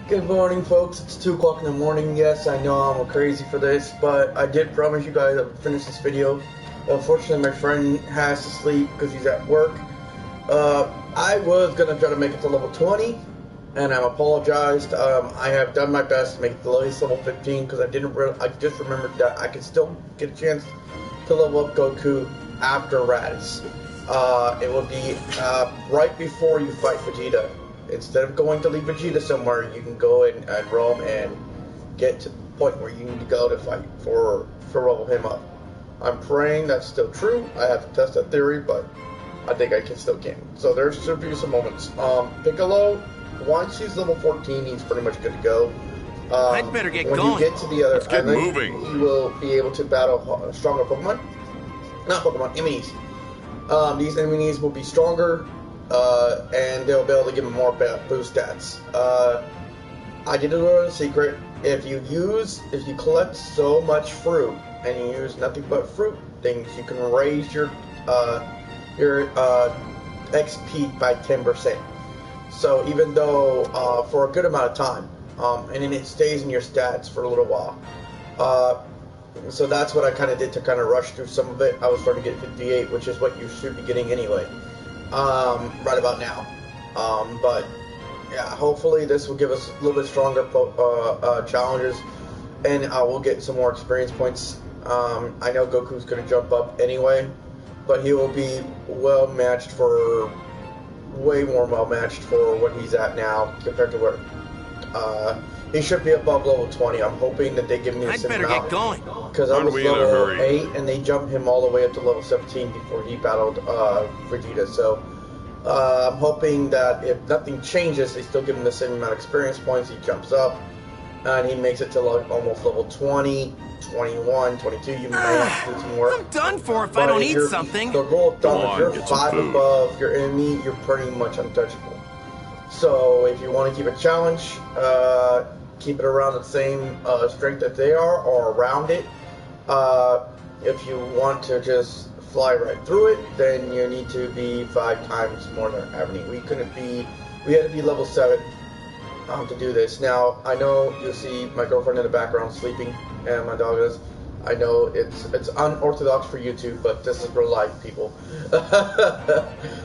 Good morning, folks. It's 2 o'clock in the morning. Yes, I know I'm crazy for this, but I did promise you guys I would finish this video. Unfortunately, my friend has to sleep because he's at work. I was going to try to make it to level 20, and I apologized. I have done my best to make it to at least level 15 because I just remembered that I could still get a chance to level up Goku after Raditz. It will be right before you fight Vegeta. Instead of going to leave Vegeta somewhere, you can go and roam and get to the point where you need to go to fight for level him up. I'm praying that's still true. I have to test that theory, but I think I can still can. So there's should be some moments. Piccolo, once he's level 14, he's pretty much good to go. I'd better get going. When you get to the other island, moving. he will be able to battle stronger Pokemon. Not Pokemon, enemies. These enemies will be stronger. And they'll be able to give him more boost stats. I did learn a secret. If you collect so much fruit and you use nothing but fruit things, you can raise your XP by 10%. So even though for a good amount of time, and then it stays in your stats for a little while. So that's what I kind of did to kind of rush through some of it. I was starting to get 58, which is what you should be getting anyway. Right about now. But yeah, hopefully this will give us a little bit stronger challenges, and we'll get some more experience points. I know Goku's going to jump up anyway, but he will be way more well matched for what he's at now compared to where he should be above level 20. I'm hoping that they give me the same amount. I'd better get going. Because I was level 8 and they jumped him all the way up to level 17 before he battled Vegeta. So I'm hoping that if nothing changes, they still give him the same amount of experience points. He jumps up and he makes it to like almost level 20, 21, 22. You may have to do some work. I'm done for if I don't eat something. The rule of thumb, if you're 5 above your enemy, you're pretty much untouchable. So if you want to keep a challenge, keep it around the same strength that they are or around it. If you want to just fly right through it, then you need to be 5 times more than average. We had to be level 7 to do this. Now, I know you'll see my girlfriend in the background sleeping, and my dog is. I know it's unorthodox for YouTube, but this is real life, people.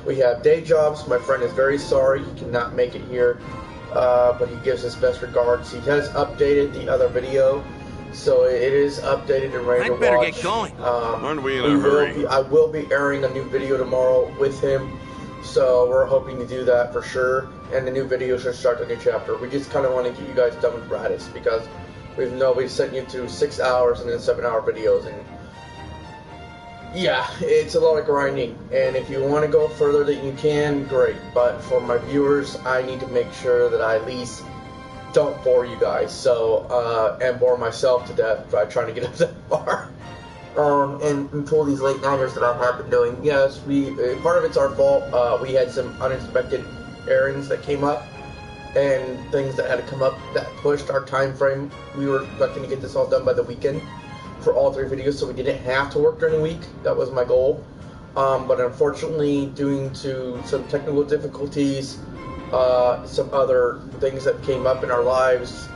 We have day jobs. My friend is very sorry he cannot make it here, but he gives his best regards. He has updated the other video, so it is updated and ready to watch. I'd better get going. Aren't we in a hurry? I will be airing a new video tomorrow with him, so we're hoping to do that for sure. And the new video should start the new chapter. We just kind of want to get you guys done with Raditz because we sent you through 6 hours and then 7-hour videos, and yeah, it's a lot of grinding. And if you want to go further than you can, great. But for my viewers, I need to make sure that I at least don't bore you guys. So and bore myself to death by trying to get up that far. And pull these late nighters that I have been doing. Yes, part of it's our fault. We had some unexpected errands that came up and things that had to come up that pushed our time frame. We were expecting to get this all done by the weekend for all 3 videos, so we didn't have to work during the week. That was my goal. But unfortunately, due to some technical difficulties, some other things that came up in our lives,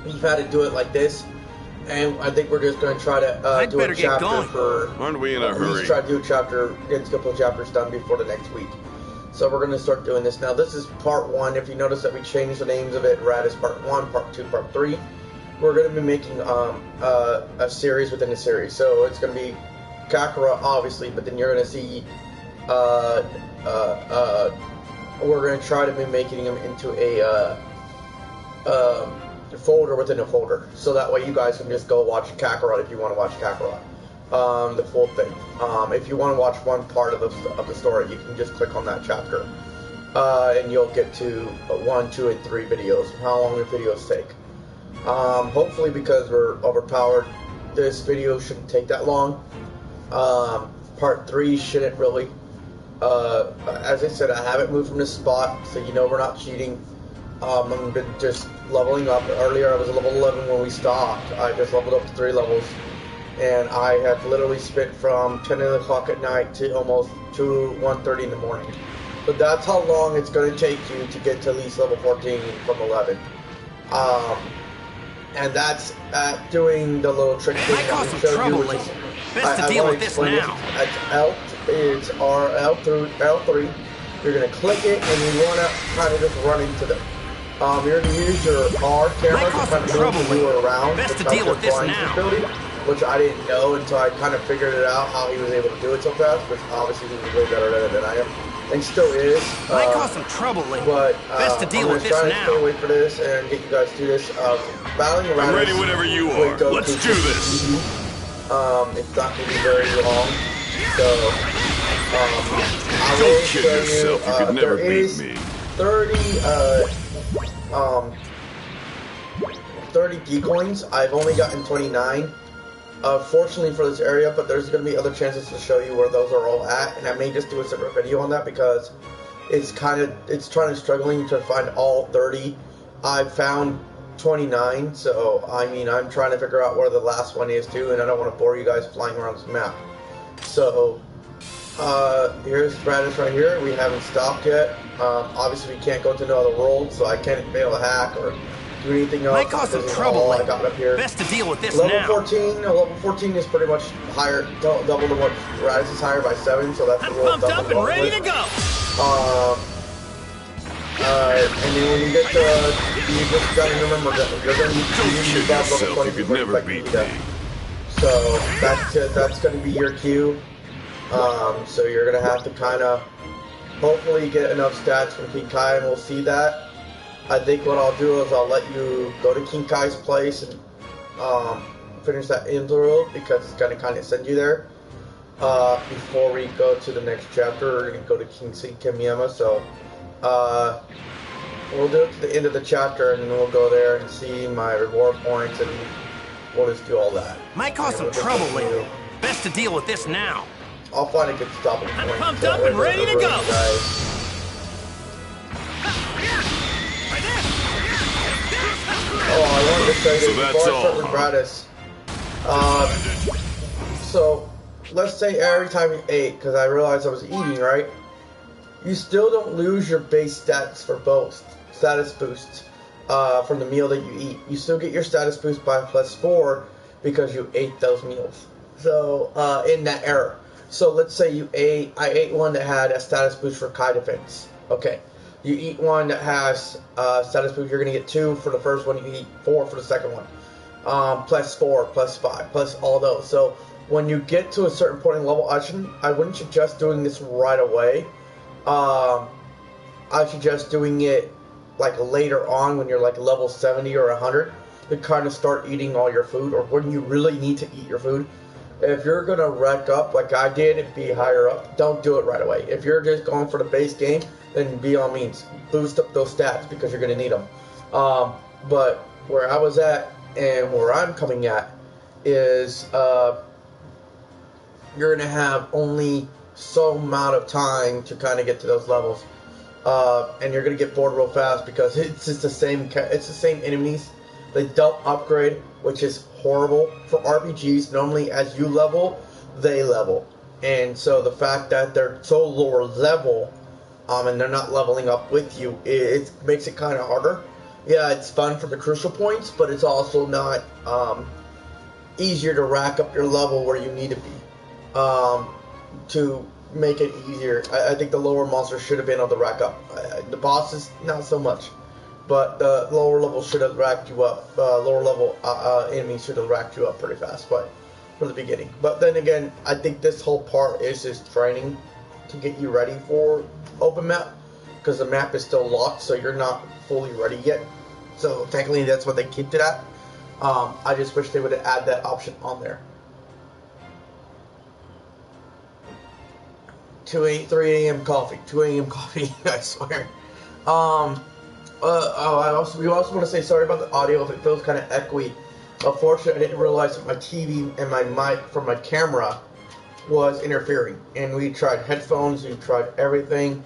we've had to do it like this. And I think we're just going to try to do a chapter for. Aren't we in a hurry? Let's try to do a chapter, get a couple of chapters done before the next week. So we're going to start doing this now. This is part 1. If you notice that we changed the names of it, Raditz part 1, part 2, part 3. We're going to be making a series within a series. So it's going to be Kakarot, obviously, but then you're going to see. We're going to try to be making them into a folder within a folder, so that way you guys can just go watch Kakarot if you want to watch Kakarot. The full thing. If you want to watch one part of the story, you can just click on that chapter, and you'll get to 1, 2, and 3 videos. How long the videos take? Hopefully, because we're overpowered, this video shouldn't take that long. Part 3 shouldn't really. As I said, I haven't moved from this spot, so you know we're not cheating. I've been just leveling up. Earlier, I was level 11 when we stopped. I just leveled up to 3 levels. And I have literally spent from 10 o'clock at night to almost 1:30 in the morning But that's how long it's going to take you to get to at least level 14 from 11. And that's doing the little trick thing Might that cause we some showed trouble you. later. Best to deal with this now. It's L through L3. You're going to click it, and you want to kind of just run into them. You're going to use your R camera to kind of move you around. Best to deal with this now. Which I didn't know until I kind of figured it out how he was able to do it so fast, which obviously he was way better at it than I am. And still is. Might cause some trouble later. But best to deal with this now. now. Stay away for this and get you guys to do this. Battling around. I'm ready whenever you are. Let's do this. It's not going to be very long. So, I Don't kid yourself. You could never beat me. 30 decoins. I've only gotten 29. Fortunately for this area, but there's going to be other chances to show you where those are all at, and I may just do a separate video on that because it's struggling to find all 30. I've found 29, so I mean I'm trying to figure out where the last one is too, and I don't want to bore you guys flying around this map. So here's Raditz right here. We haven't stopped yet. Obviously we can't go to no other world, so I can't be able to hack or do anything else. Might cause some trouble. I got up here. Best to deal with this level now. 14. Level 14 is pretty much higher, double to what Raditz is higher by 7, so that's the I'm pumped up and ready to go. And then when you get to, you just gotta remember that you're gonna use level 20 you could never beat me. So that's gonna be your cue. So you're gonna have to kind of hopefully get enough stats from King Kai, and we'll see that. I think what I'll do is I'll let you go to King Kai's place and finish that interlude because it's gonna kind of send you there before we go to the next chapter. We're gonna go to King Kimiyama, so we'll do it to the end of the chapter, and then we'll go there and see my reward points, and we'll just do all that. Might cause some trouble later. Best to deal with this now. I'll find a good stopping point. I'm pumped up and ready to go. Oh, I wanted to show you so before I start with Raditz. So let's say every time you ate, because I realized I was eating, right? You still don't lose your base stats for both status boosts from the meal that you eat. You still get your status boost by +4 because you ate those meals. So in that era. So let's say I ate one that had a status boost for Kai defense. Okay. You eat one that has status boost, you're going to get 2 for the first one, you eat 4 for the second one. +4, +5, plus all those. So when you get to a certain point in level, I wouldn't suggest doing this right away. I suggest doing it like later on when you're like level 70 or 100 to kind of start eating all your food, or when you really need to eat your food. If you're going to rack up like I did and be higher up, don't do it right away. If you're just going for the base game, then by all means, boost up those stats because you're going to need them. But where I was at and where I'm coming at is you're going to have only so amount of time to kind of get to those levels. And you're going to get bored real fast because it's just the same enemies. They don't upgrade, which is horrible for RPGs. Normally, as you level, they level. And so the fact that they're so lower level, and they're not leveling up with you, it makes it kind of harder. Yeah, it's fun for the crucial points, but it's also not easier to rack up your level where you need to be to make it easier. I think the lower monsters should have been able to rack up. The bosses, not so much. But the lower level should have racked you up. Lower level enemies should have racked you up pretty fast, but from the beginning. But then again, I think this whole part is just training to get you ready for open map, because the map is still locked, so you're not fully ready yet. So technically, that's what they kept it at. I just wish they would have added that option on there. 3 a.m. coffee. 2 a.m. coffee. I swear. We also want to say sorry about the audio if it feels kind of echoey. Unfortunately, I didn't realize that my TV and my mic from my camera was interfering. And we tried headphones, we tried everything.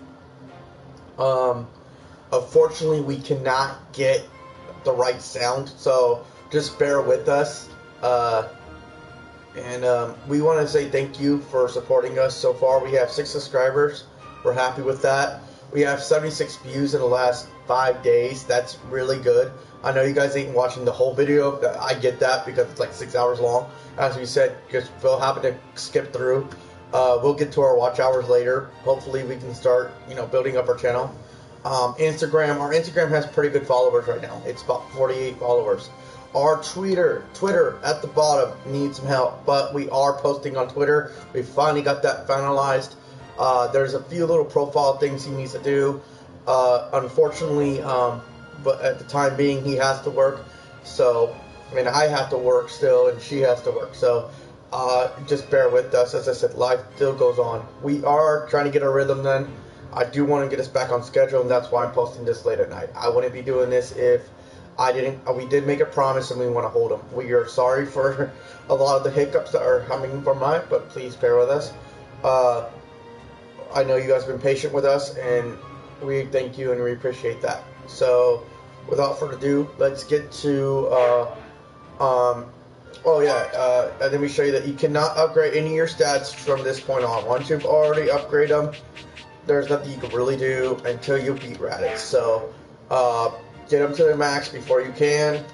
Unfortunately, we cannot get the right sound, so just bear with us. We want to say thank you for supporting us so far. We have 6 subscribers. We're happy with that. We have 76 views in the last 5 days. That's really good. I know you guys ain't watching the whole video. I get that because it's like 6 hours long. As we said, just feel happy to skip through. We'll get to our watch hours later. Hopefully we can start, building up our channel. Instagram. Our Instagram has pretty good followers right now. It's about 48 followers. Our Twitter at the bottom needs some help, but we are posting on Twitter. We finally got that finalized. There's a few little profile things he needs to do. Unfortunately, but at the time being, he has to work. So, I have to work still, and she has to work. So, just bear with us. As I said, life still goes on. We are trying to get a rhythm then. I do want to get us back on schedule, and that's why I'm posting this late at night. I wouldn't be doing this if I didn't. We did make a promise, and we want to hold them. We are sorry for a lot of the hiccups that are coming from mine, but please bear with us. I know you guys have been patient with us, and we thank you and we appreciate that. So, without further ado, let's get to, let me show you that you cannot upgrade any of your stats from this point on. Once you've already upgraded them, there's nothing you can really do until you beat Raditz. So, get them to their max before you can.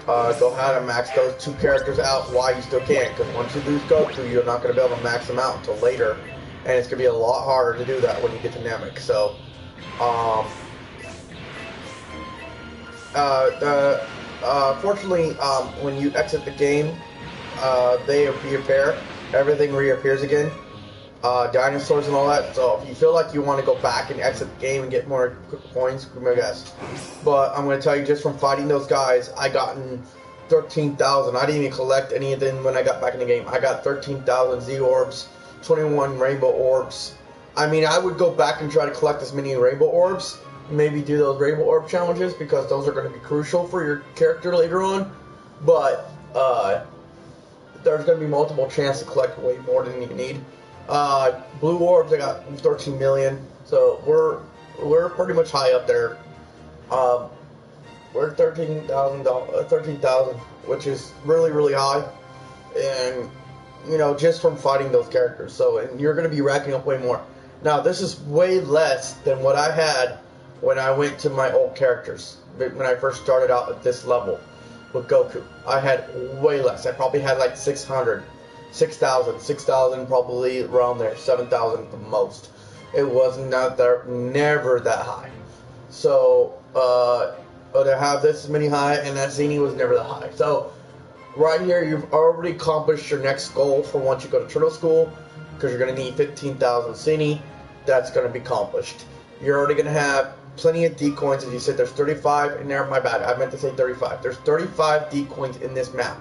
Go ahead and max those 2 characters out while you still can, because once you lose Goku, you're not going to be able to max them out until later. And it's going to be a lot harder to do that when you get to Namek. So, fortunately, when you exit the game, they reappear. Everything reappears again. Dinosaurs and all that. So, if you feel like you want to go back and exit the game and get more points, give me a guess. But I'm going to tell you, just from fighting those guys, I gotten 13,000. I didn't even collect any of them when I got back in the game. I got 13,000 Z orbs. 21 rainbow orbs. I would go back and try to collect as many rainbow orbs. Maybe do those rainbow orb challenges because those are going to be crucial for your character later on. But there's going to be multiple chances to collect way more than you need. Blue orbs, I got 13 million. So we're pretty much high up there. We're 13,000, which is really, really high. And just from fighting those characters. So, and you're going to be racking up way more. Now, this is way less than what I had when I went to my old characters. When I first started out at this level with Goku. I had way less. I probably had like 600, 6,000 probably around there, 7,000 the most. It was never that high. So, to have this many high, and that Zini was never that high. So, right here, you've already accomplished your next goal for once you go to Turtle School, because you're going to need 15,000 Cine. That's going to be accomplished. You're already going to have plenty of D-coins. As you said, there's 35 in there. My bad, I meant to say 35. There's 35 D-coins in this map.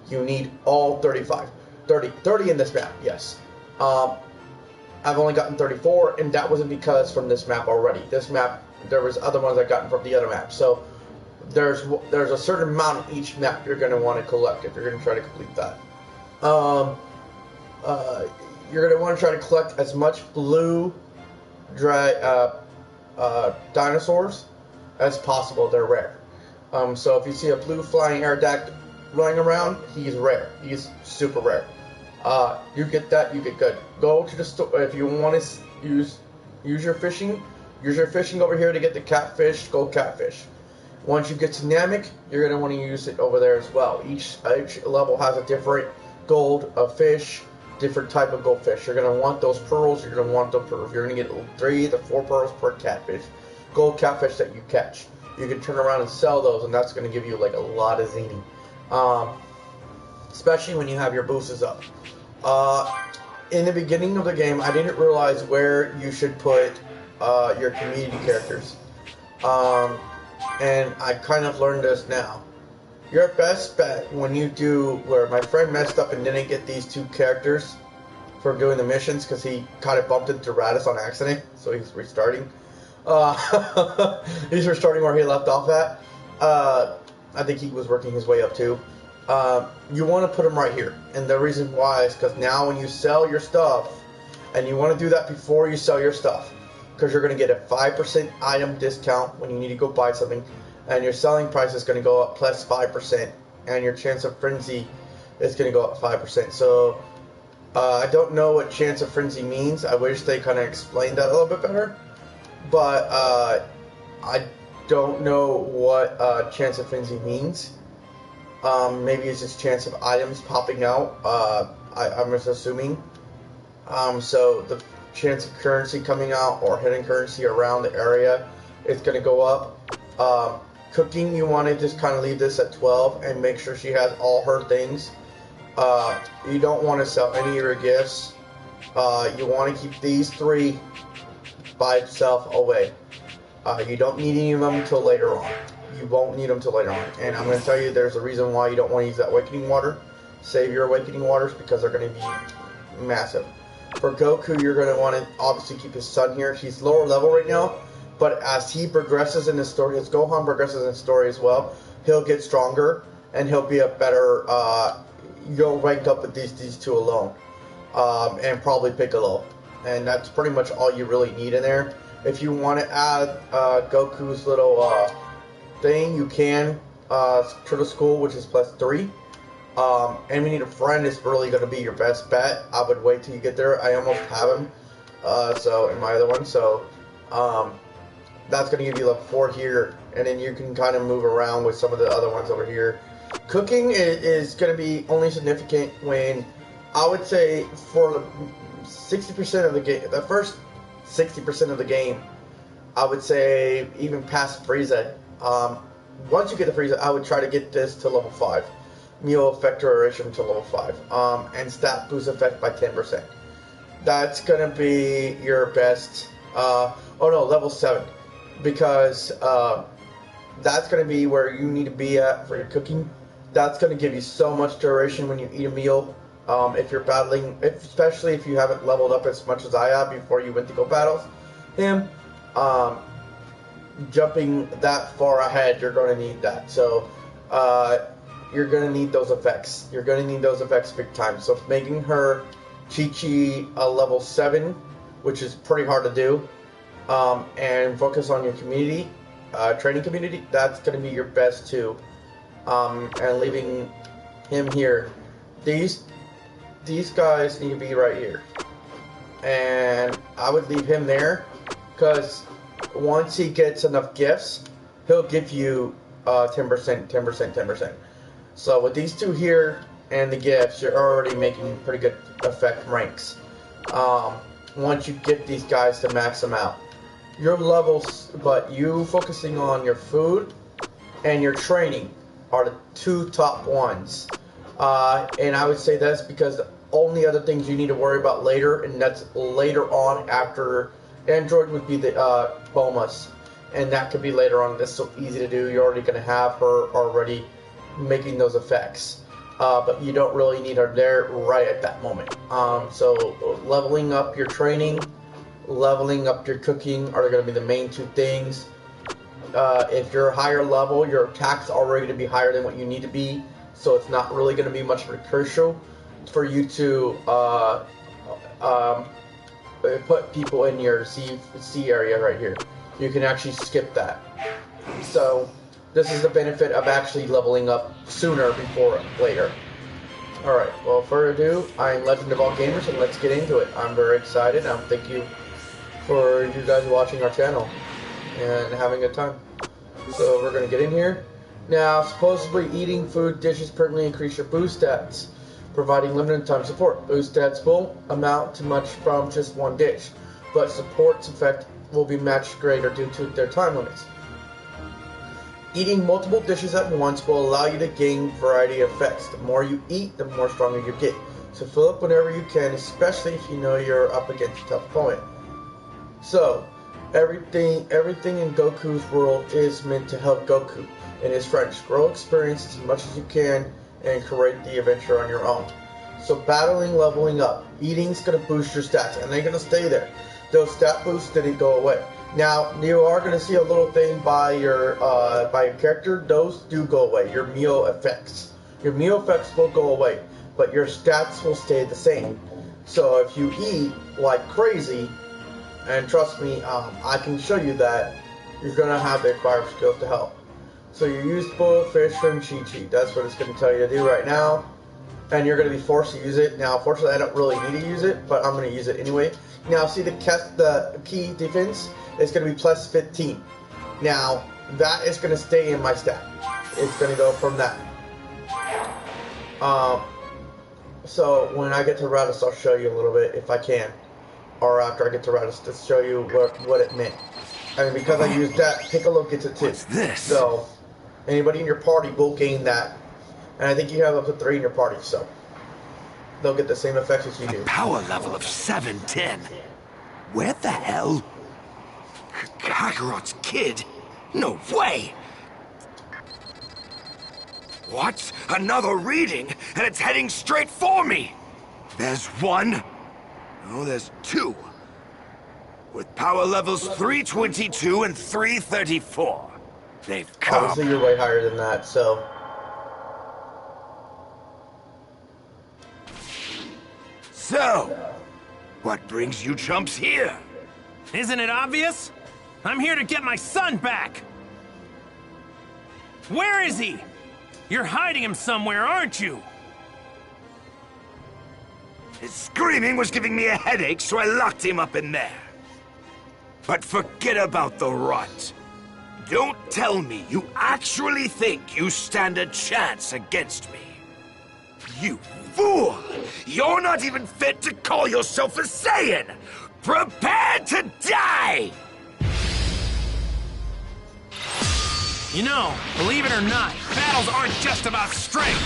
You need all 35. 30 in this map, yes. I've only gotten 34, and that wasn't because from this map already. This map, there was other ones I've gotten from the other map. So, there's a certain amount in each map you're going to want to collect if you're going to try to complete that. You're going to want to try to collect as much blue dinosaurs as possible. They're rare. So if you see a blue flying Aerodactyl running around, he's rare. He's super rare. You get that, you get good. Go to the store if you want to use your fishing. Use your fishing over here to get the catfish. Go catfish. Once you get to Namek, you're going to want to use it over there as well. Each level has a different gold of fish, different type of goldfish. You're going to want those pearls. You're going to want those pearls. You're going to get 3 to 4 pearls per catfish. Gold catfish that you catch. You can turn around and sell those, and that's going to give you like a lot of Zini. Especially when you have your boosters up. In the beginning of the game, I didn't realize where you should put your community characters. And I kind of learned this now. Your best bet when you do, where my friend messed up and didn't get these 2 characters for doing the missions because he kind of bumped into Raditz on accident, so he's restarting. He's restarting where he left off at. I think he was working his way up too. You want to put him right here, and the reason why is because now when you sell your stuff, and you want to do that before you sell your stuff, because you're going to get a 5% item discount when you need to go buy something, and your selling price is going to go up plus 5%, and your chance of frenzy is going to go up 5%. So I don't know what chance of frenzy means. I wish they kind of explained that a little bit better. but I don't know what chance of frenzy means. Maybe it's just chance of items popping out. I'm just assuming. So the chance of currency coming out or hidden currency around the area is going to go up. Cooking, you want to just kind of leave this at 12 and make sure she has all her things. You don't want to sell any of your gifts. You want to keep these 3 by itself away. You don't need any of them until later on. You won't need them until later on. And I'm going to tell you there's a reason why you don't want to use that awakening water. Save your awakening waters because they're going to be massive. For Goku, you're going to want to obviously keep his son here. He's lower level right now, but as he progresses in his story, as Gohan progresses in his story as well, he'll get stronger and he'll be a better, you'll rank up with these 2 alone. And probably Piccolo. And that's pretty much all you really need in there. If you want to add Goku's little thing, you can. Turtle School, which is +3. And we need a friend is really going to be your best bet. I would wait till you get there. I almost have him. So in my other one, so that's going to give you level 4 here, and then you can kind of move around with some of the other ones over here. Cooking is going to be only significant when I would say for 60% of the game, the first 60% of the game, I would say even past Frieza. Once you get the Frieza, I would try to get this to level 5. Meal effect duration to level 5. And stat boost effect by 10%. That's going to be your best, level 7. Because that's going to be where you need to be at for your cooking. That's going to give you so much duration when you eat a meal. If you're battling, especially if you haven't leveled up as much as I have before you went to go battle him, jumping that far ahead, you're going to need that. So, you're going to need those effects. You're going to need those effects big time. So, making her Chi-Chi a level 7, which is pretty hard to do, and focus on your community, training community, that's going to be your best too. And leaving him here. These guys need to be right here. And I would leave him there, because once he gets enough gifts, he'll give you 10%, 10%, 10%. So with these 2 here and the gifts, you're already making pretty good effect ranks. Once you get these guys to max them out. Your levels, but you focusing on your food and your training are the 2 top ones. And I would say that's because the only other things you need to worry about later, and that's later on after Android, would be the Bomas. And that could be later on. That's so easy to do. You're already going to have her already making those effects. But you don't really need her there right at that moment. So leveling up your training, leveling up your cooking are going to be the main 2 things. If you're higher level, your attack's already going to be higher than what you need to be. So it's not really going to be much of a crucial for you to put people in your C area right here. You can actually skip that. So this is the benefit of actually leveling up sooner before later. Alright, well, without further ado, I'm Legend of All Gamers, and let's get into it. I'm very excited. Thank you for you guys watching our channel and having a good time. So we're going to get in here. Now, supposedly eating food dishes permanently increase your boost stats, providing limited time support. Boost stats will amount to much from just 1 dish, but support's effect will be much greater due to their time limits. Eating multiple dishes at once will allow you to gain variety of effects. The more you eat, the more stronger you get. So fill up whenever you can, especially if you know you're up against a tough opponent. So, everything in Goku's world is meant to help Goku and his friends grow experience as much as you can and create the adventure on your own. So battling, leveling up, eating's going to boost your stats, and they're going to stay there. Those stat boosts didn't go away. Now, you are going to see a little thing by your character. Those do go away. Your meal effects. Your meal effects will go away, but your stats will stay the same. So if you eat like crazy, and trust me, I can show you that, you're going to have the acquired skills to help. So you use boiled fish from Chi-Chi. That's what it's going to tell you to do right now. And you're going to be forced to use it. Now, unfortunately, I don't really need to use it, but I'm going to use it anyway. Now, see the key defense is going to be plus 15. Now, that is going to stay in my stat. It's going to go from that. So when I get to Raditz, I'll show you a little bit if I can, or after I get to Raditz, to show you what it meant. I mean, because I used that, Piccolo gets it too. What's this? So anybody in your party will gain that, and I think you have up to 3 in your party, so they'll get the same effects as you do. Power level of 710. Where the hell? Kakarot's kid? No way! What? Another reading, and it's heading straight for me! There's 1. Oh, there's 2. With power levels 322 and 334. They've come. Obviously, you're way higher than that, so... So, what brings you chumps here? Isn't it obvious? I'm here to get my son back! Where is he? You're hiding him somewhere, aren't you? His screaming was giving me a headache, so I locked him up in there. But forget about the rot. Don't tell me you actually think you stand a chance against me. You fool! You're not even fit to call yourself a Saiyan! Prepare to die! You know, believe it or not, battles aren't just about strength.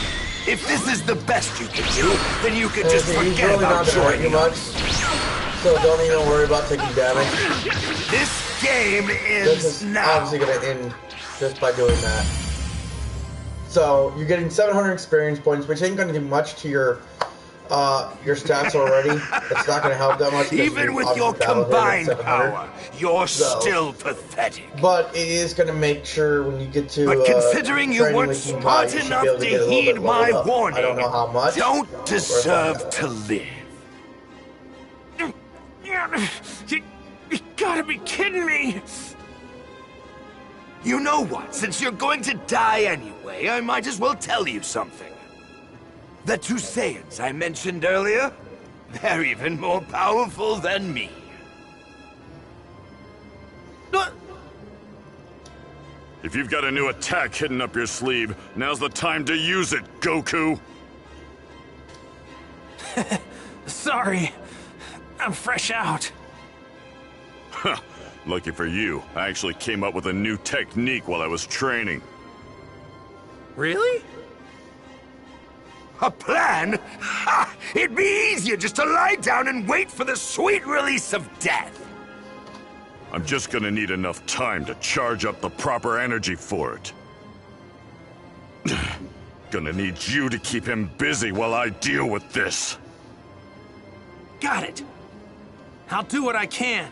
If this is the best you can do, then you can just forget really about joining much. So don't even worry about taking damage. This game This is now. obviously going to end just by doing that. So you're getting 700 experience points, which ain't going to do much to your stats already. It's not going to help that much. Even with your combined power, you're still pathetic. But it is going to make sure when you get to. But considering you training weren't with King smart Kai, you should enough be able to get a little heed bit my leveled up. warning, I don't know how much. don't deserve to live. You gotta be kidding me! You know what? Since you're going to die anyway, I might as well tell you something. The 2 Saiyans I mentioned earlier, they're even more powerful than me. If you've got a new attack hidden up your sleeve, now's the time to use it, Goku! Sorry, I'm fresh out. Huh. Lucky for you, I actually came up with a new technique while I was training. Really? A plan? Ha! It'd be easier just to lie down and wait for the sweet release of death. I'm just gonna need enough time to charge up the proper energy for it. Gonna need you to keep him busy while I deal with this. Got it. I'll do what I can.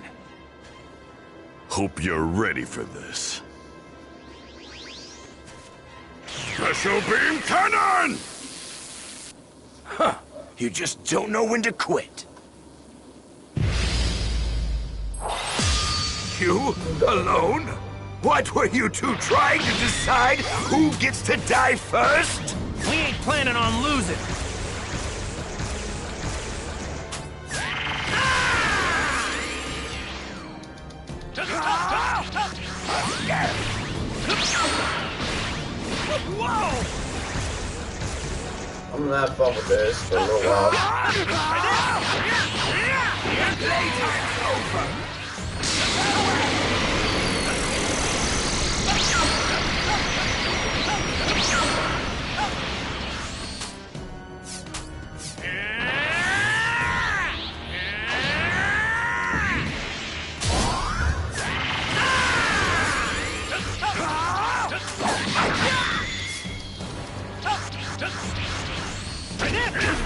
Hope you're ready for this. Special beam cannon! Huh. You just don't know when to quit. You? Alone? What were you two trying to decide who gets to die first? We ain't planning on losing. Whoa! I'm gonna have fun with this for a little while.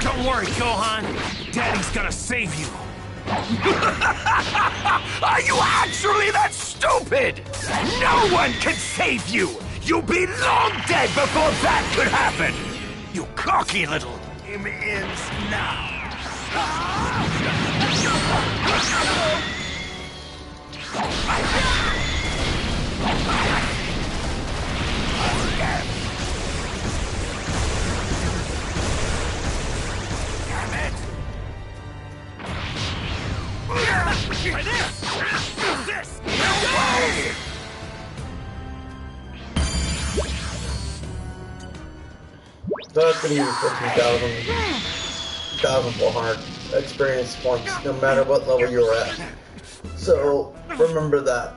Don't worry, Gohan. Daddy's gonna save you. Are you actually that stupid? No one can save you! You'll be long dead before that could happen! You cocky little... Game ends now. Damn it! So that's going to give you 14,400 experience points, no matter what level you're at. So remember that.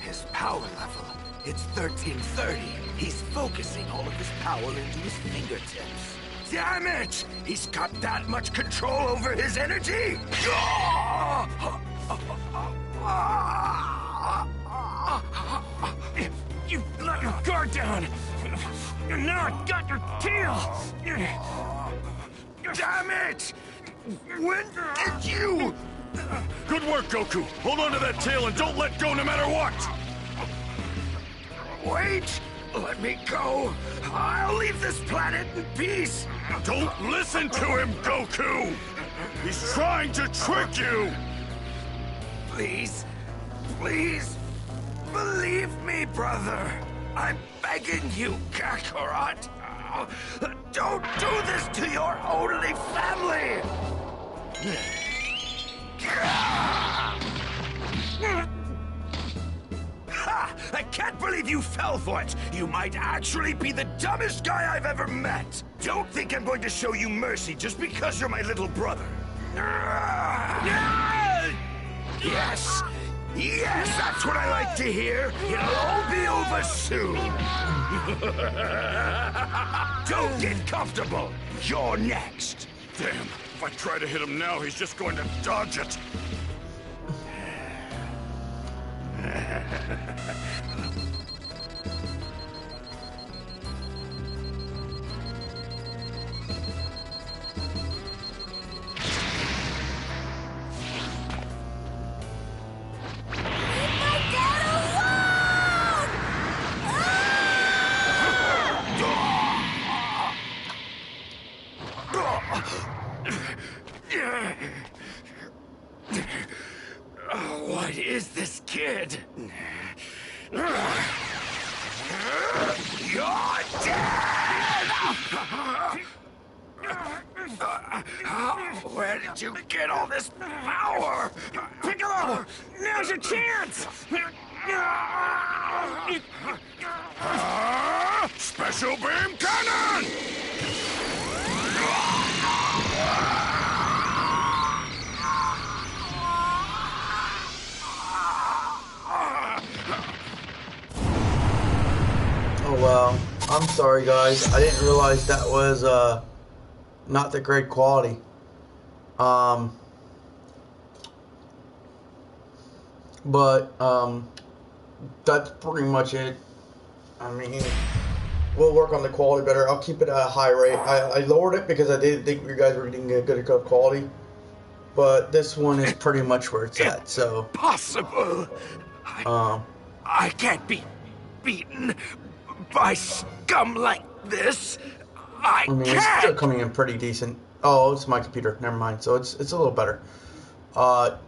His power level, it's 1330. He's focusing all of his power into his fingertips. Damn it! He's got that much control over his energy! You let your guard down! And now I've got your tail! Damn it! When did you... Good work, Goku! Hold on to that tail and don't let go no matter what! Wait! Let me go! I'll leave this planet in peace! Don't listen to him, Goku! He's trying to trick you! Please, please, believe me, brother. I'm begging you, Kakarot. Don't do this to your only family! Ha! I can't believe you fell for it! You might actually be the dumbest guy I've ever met! Don't think I'm going to show you mercy just because you're my little brother! Yes! Yes, that's what I like to hear! It'll all be over soon! Don't get comfortable! You're next! Damn, if I try to hit him now, he's just going to dodge it! What is this kid? You're dead! Where did you get all this power? Piccolo! Now's your chance! Special beam cannon! Oh well, I'm sorry guys, I didn't realize that was not the great quality. That's pretty much it. I mean, we'll work on the quality better. I'll keep it at a high rate. I lowered it because I didn't think you guys were getting a good enough quality, but this one is pretty much where it's at. So possible. I can't be beaten by scum like this. I mean, can't. it's still coming in pretty decent. Oh, it's my computer. Never mind. So it's a little better. I'm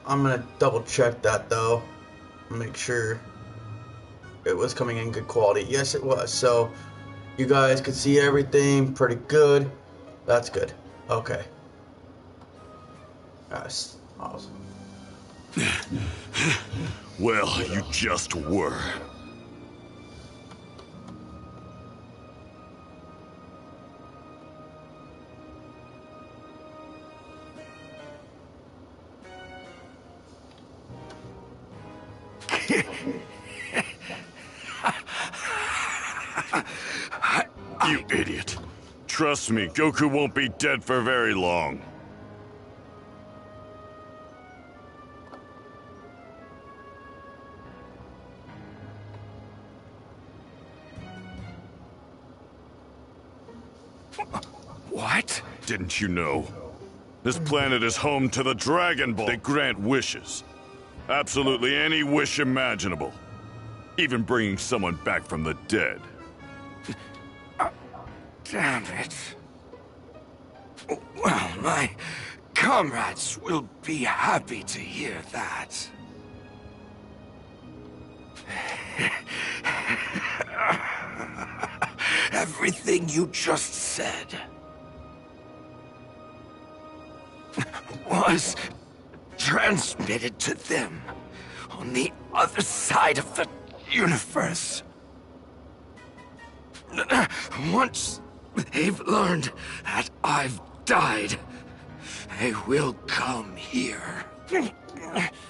gonna double check that though. Make sure it was coming in good quality. Yes, it was. So you guys could see everything pretty good. That's good. Okay. That's awesome. Well, you just were. You idiot. Trust me, Goku won't be dead for very long. What? Didn't you know? This planet is home to the Dragon Ball. They grant wishes. Absolutely any wish imaginable. Even bringing someone back from the dead. Damn it. Well, my comrades will be happy to hear that. Everything you just said was transmitted to them on the other side of the universe. Once they've learned that I've died, they will come here.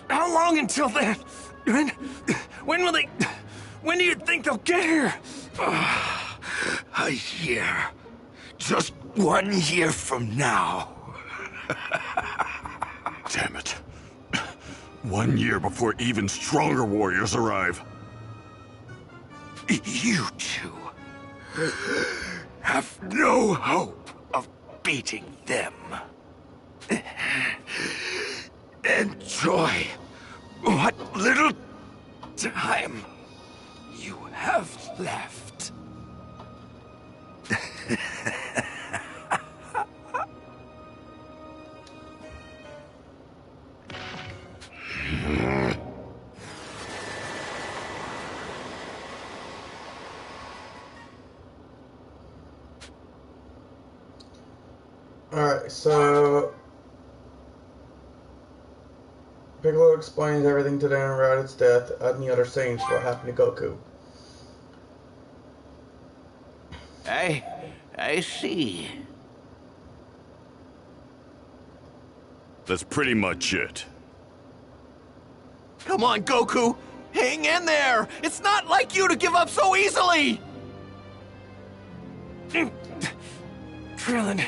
How long until then? When will they... When do you think they'll get here? A year. Just 1 year from now. Damn it. 1 year before even stronger warriors arrive. You two have no hope of beating them. Enjoy what little time you have left. Alright, so Piccolo explains everything to them around its death and the other Saiyans what happened to Goku. I see. That's pretty much it. Come on, Goku! Hang in there! It's not like you to give up so easily! Krillin,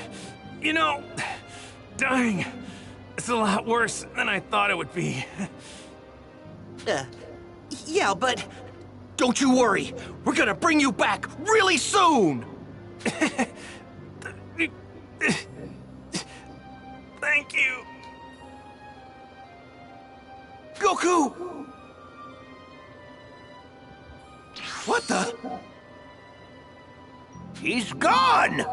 you know, dying is a lot worse than I thought it would be. Yeah, but don't you worry. We're gonna bring you back really soon! Thank you. Goku! What the? He's gone!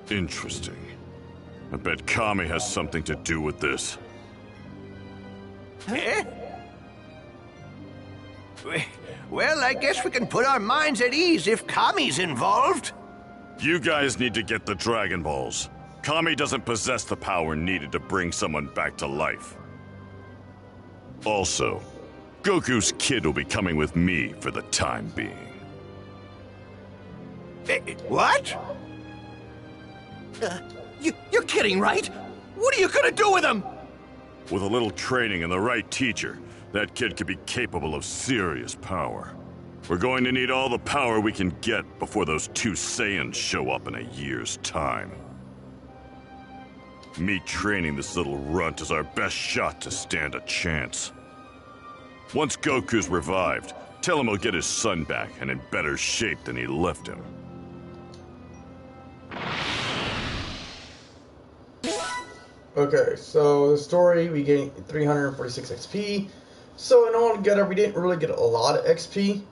Interesting. I bet Kami has something to do with this. Eh? Well, I guess we can put our minds at ease if Kami's involved. You guys need to get the Dragon Balls. Kami doesn't possess the power needed to bring someone back to life. Also, Goku's kid will be coming with me for the time being. What? You're kidding, right? What are you gonna do with him? With a little training and the right teacher, that kid could be capable of serious power. We're going to need all the power we can get before those two Saiyans show up in a year's time. Me training this little runt is our best shot to stand a chance. Once Goku's revived, tell him he'll get his son back and in better shape than he left him. Okay, so the story, we get 346 XP. So in all together, we didn't really get a lot of XP.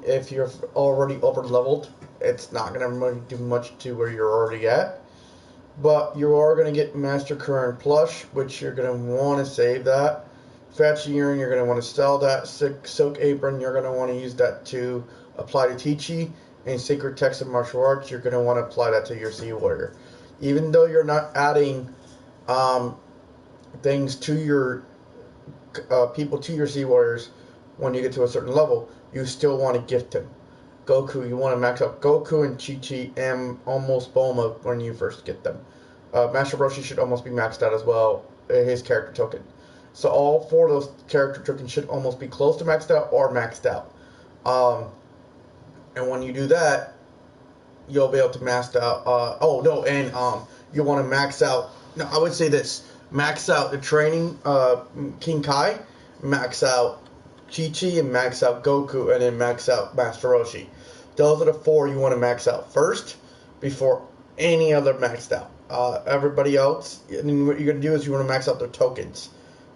If you're already over leveled, it's not going to do much to where you're already at. But you are going to get Master Current Plush, which you're going to want to save that. Fetch Urine, you're going to want to sell that. Silk Apron, you're going to want to use that to apply to Teachy. And Sacred Text of Martial Arts, you're going to want to apply that to your Sea Warrior. Even though you're not adding things to your people to your Sea Warriors when you get to a certain level, you still want to gift him. Goku, you want to max out Goku and Chi-Chi and almost Bulma when you first get them. Master Roshi should almost be maxed out as well, his character token. So all four of those character tokens should almost be close to maxed out or maxed out. And when you do that, you'll be able to max out. You want to max out. No, I would say this: max out the training, King Kai, max out Chi-Chi, and max out Goku, and then max out Master Roshi. Those are the four you want to max out first before any other maxed out. Everybody else, and what you're going to do is you want to max out their tokens,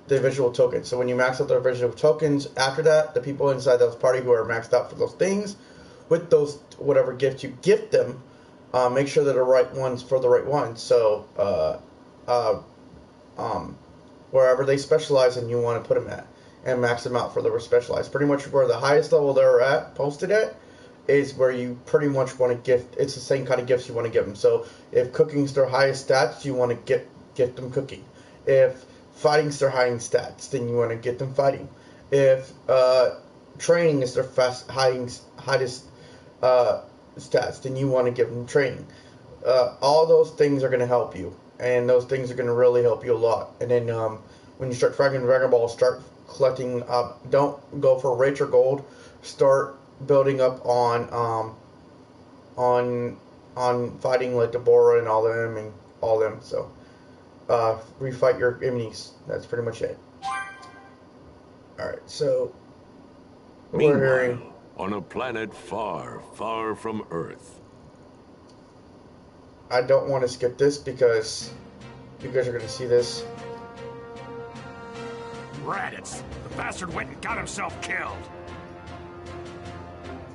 the visual tokens. So when you max out their visual tokens, after that, the people inside those party who are maxed out for those things, with those whatever gifts you gift them, make sure they're the right ones for the right ones. So wherever they specialize in, you want to put them at and max them out for their specialized. Pretty much where the highest level they're at, posted at, is where you pretty much want to gift. It's the same kind of gifts you want to give them. So if cooking's their highest stats, you want to gift them cooking. If fighting's their highest stats, then you want to get them fighting. If training is their highest stats, then you want to give them training. All those things are going to help you, and those things are going to really help you a lot. And then when you start fighting Dragon Ball, start collecting up. Don't go for rich or gold. Start building up on fighting like Deborah and all them. So refight your enemies. That's pretty much it. All right, so we're hearing on a planet far, far from Earth. I don't want to skip this because you guys are going to see this. Raditz! The bastard went and got himself killed!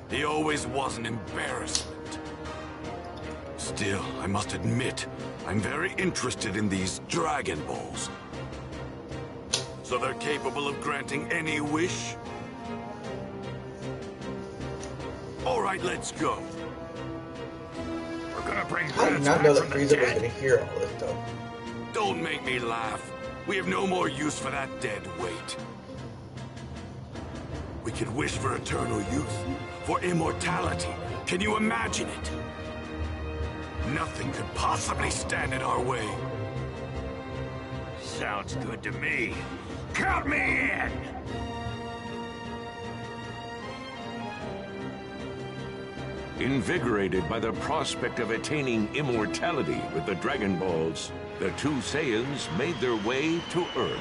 He always was an embarrassment. Still, I must admit, I'm very interested in these Dragon Balls. So they're capable of granting any wish? All right, let's go. We're gonna bring I did Raditz not back know from that the Frieza was dead. going to hear all this, though. Don't make me laugh. We have no more use for that dead weight. We could wish for eternal youth, for immortality. Can you imagine it? Nothing could possibly stand in our way. Sounds good to me. Count me in! Invigorated by the prospect of attaining immortality with the Dragon Balls, the two Saiyans made their way to Earth.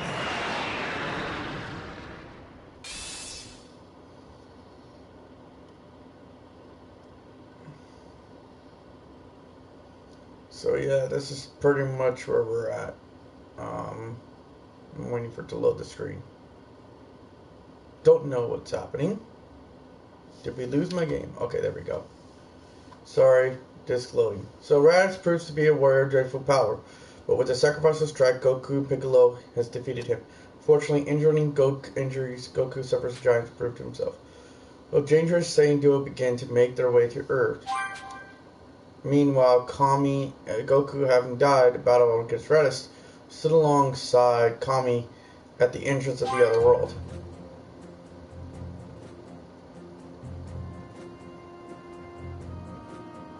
So yeah, this is pretty much where we're at. I'm waiting for it to load the screen. Don't know what's happening. Did we lose my game? Okay, there we go. Sorry, disk loading. So Raditz proves to be a warrior of dreadful power, but with the sacrifice of strike, Goku Piccolo has defeated him. Fortunately, injuring injuries, Goku suffers giants prove to himself. The dangerous Saiyan duo begin to make their way to Earth. Meanwhile, Kami, Goku having died, a battle against Raditz, stood alongside Kami at the entrance of the other world.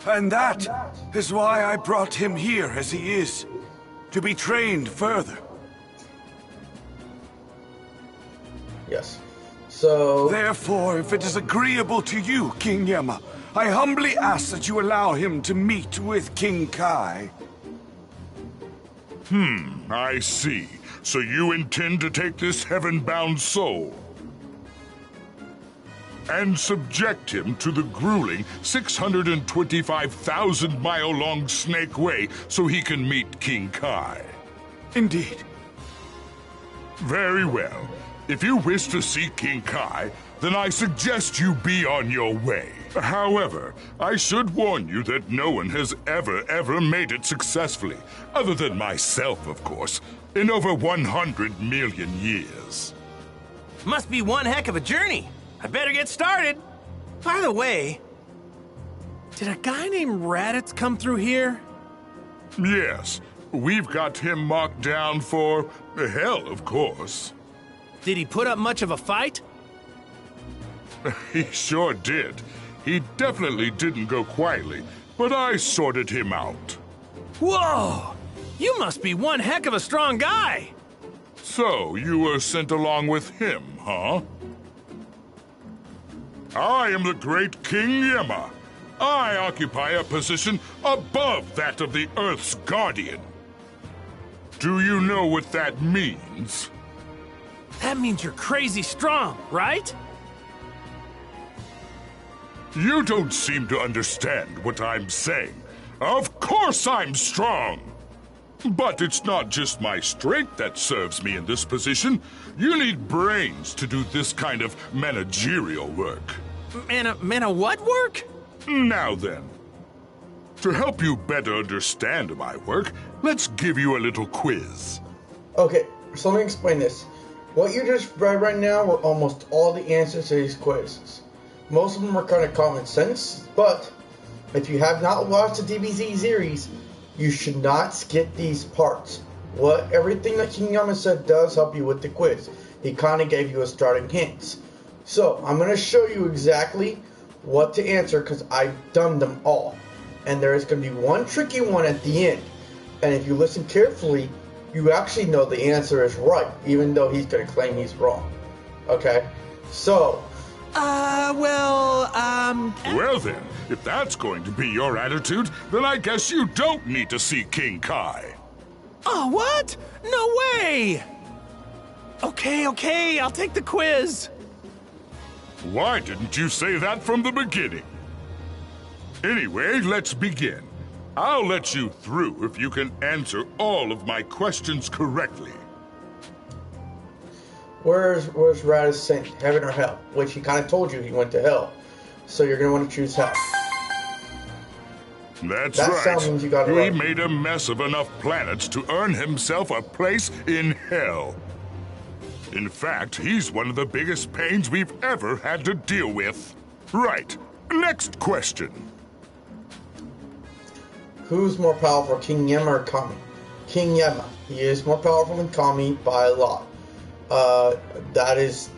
And that is why I brought him here as he is, to be trained further. Yes. So... Therefore, if it is agreeable to you, King Yama, I humbly ask that you allow him to meet with King Kai. I see. So you intend to take this heaven-bound soul and subject him to the grueling 625,000-mile-long Snake Way so he can meet King Kai. Indeed. Very well. If you wish to see King Kai, then I suggest you be on your way. However, I should warn you that no one has ever made it successfully, other than myself, of course, in over 100 million years. Must be one heck of a journey. I better get started. By the way, did a guy named Raditz come through here? Yes, we've got him marked down for hell, of course. Did he put up much of a fight? He sure did. He definitely didn't go quietly, but I sorted him out. Whoa! You must be one heck of a strong guy! So, you were sent along with him, huh? I am the great King Yama. I occupy a position above that of the Earth's guardian. Do you know what that means? That means you're crazy strong, right? You don't seem to understand what I'm saying. Of course I'm strong! But it's not just my strength that serves me in this position. You need brains to do this kind of managerial work. Man, what work? Now then, to help you better understand my work, let's give you a little quiz. Okay, so let me explain this. What you just read right now were almost all the answers to these quizzes. Most of them are kind of common sense, but if you have not watched the DBZ series, you should not skip these parts. Everything that King Yama said does help you with the quiz. He kind of gave you a starting hints. So I'm going to show you exactly what to answer because I've done them all. And there is going to be one tricky one at the end. And if you listen carefully, you actually know the answer is right, even though he's going to claim he's wrong. Okay? So... Well then, if that's going to be your attitude, then I guess you don't need to see King Kai. Oh, what? No way! Okay, I'll take the quiz. Why didn't you say that from the beginning? Anyway, let's begin. I'll let you through if you can answer all of my questions correctly. Where's Raditz sent? Heaven or hell? Which he kind of told you he went to hell. So you're going to want to choose hell. That's that right. Means you got it he right. made a mess of enough planets to earn himself a place in hell. In fact, he's one of the biggest pains we've ever had to deal with. Right. Next question. Who's more powerful, King Yama or Kami? King Yama. He is more powerful than Kami by a lot. That is...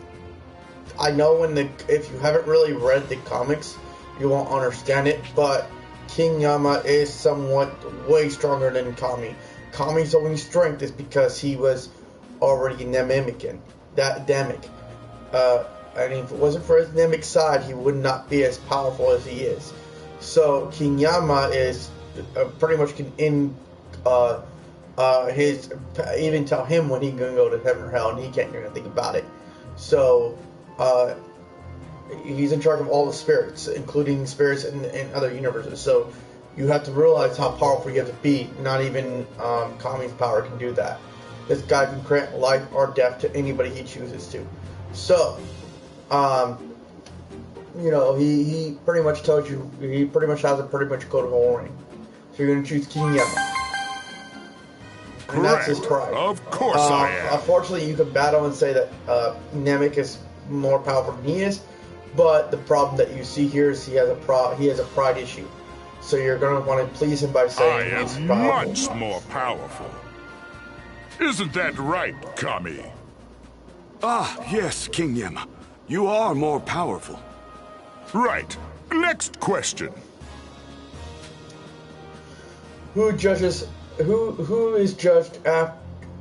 I know if you haven't really read the comics, you won't understand it, but King Yama is somewhat way stronger than Kami. Kami's only strength is because he was already Nememican. Demic. And if it wasn't for his Nemic side, he would not be as powerful as he is. So King Yama is pretty much can even tell him when he can go to heaven or hell, and he can't do anything about it. So he's in charge of all the spirits, including spirits in other universes. So you have to realize how powerful you have to be. Not even Kami's power can do that. This guy can grant life or death to anybody he chooses to. So, he pretty much tells you, he pretty much has a code of warning. So you're going to choose King Yama. And that's his pride. Of course I am. Unfortunately, you can battle and say that Namek is more powerful than he is, but the problem that you see here is he has a pride issue. So you're going to want to please him by saying I he's am powerful. much more powerful. Isn't that right, Kami? Ah, yes, King Yama. You are more powerful. Right. Next question. Who is judged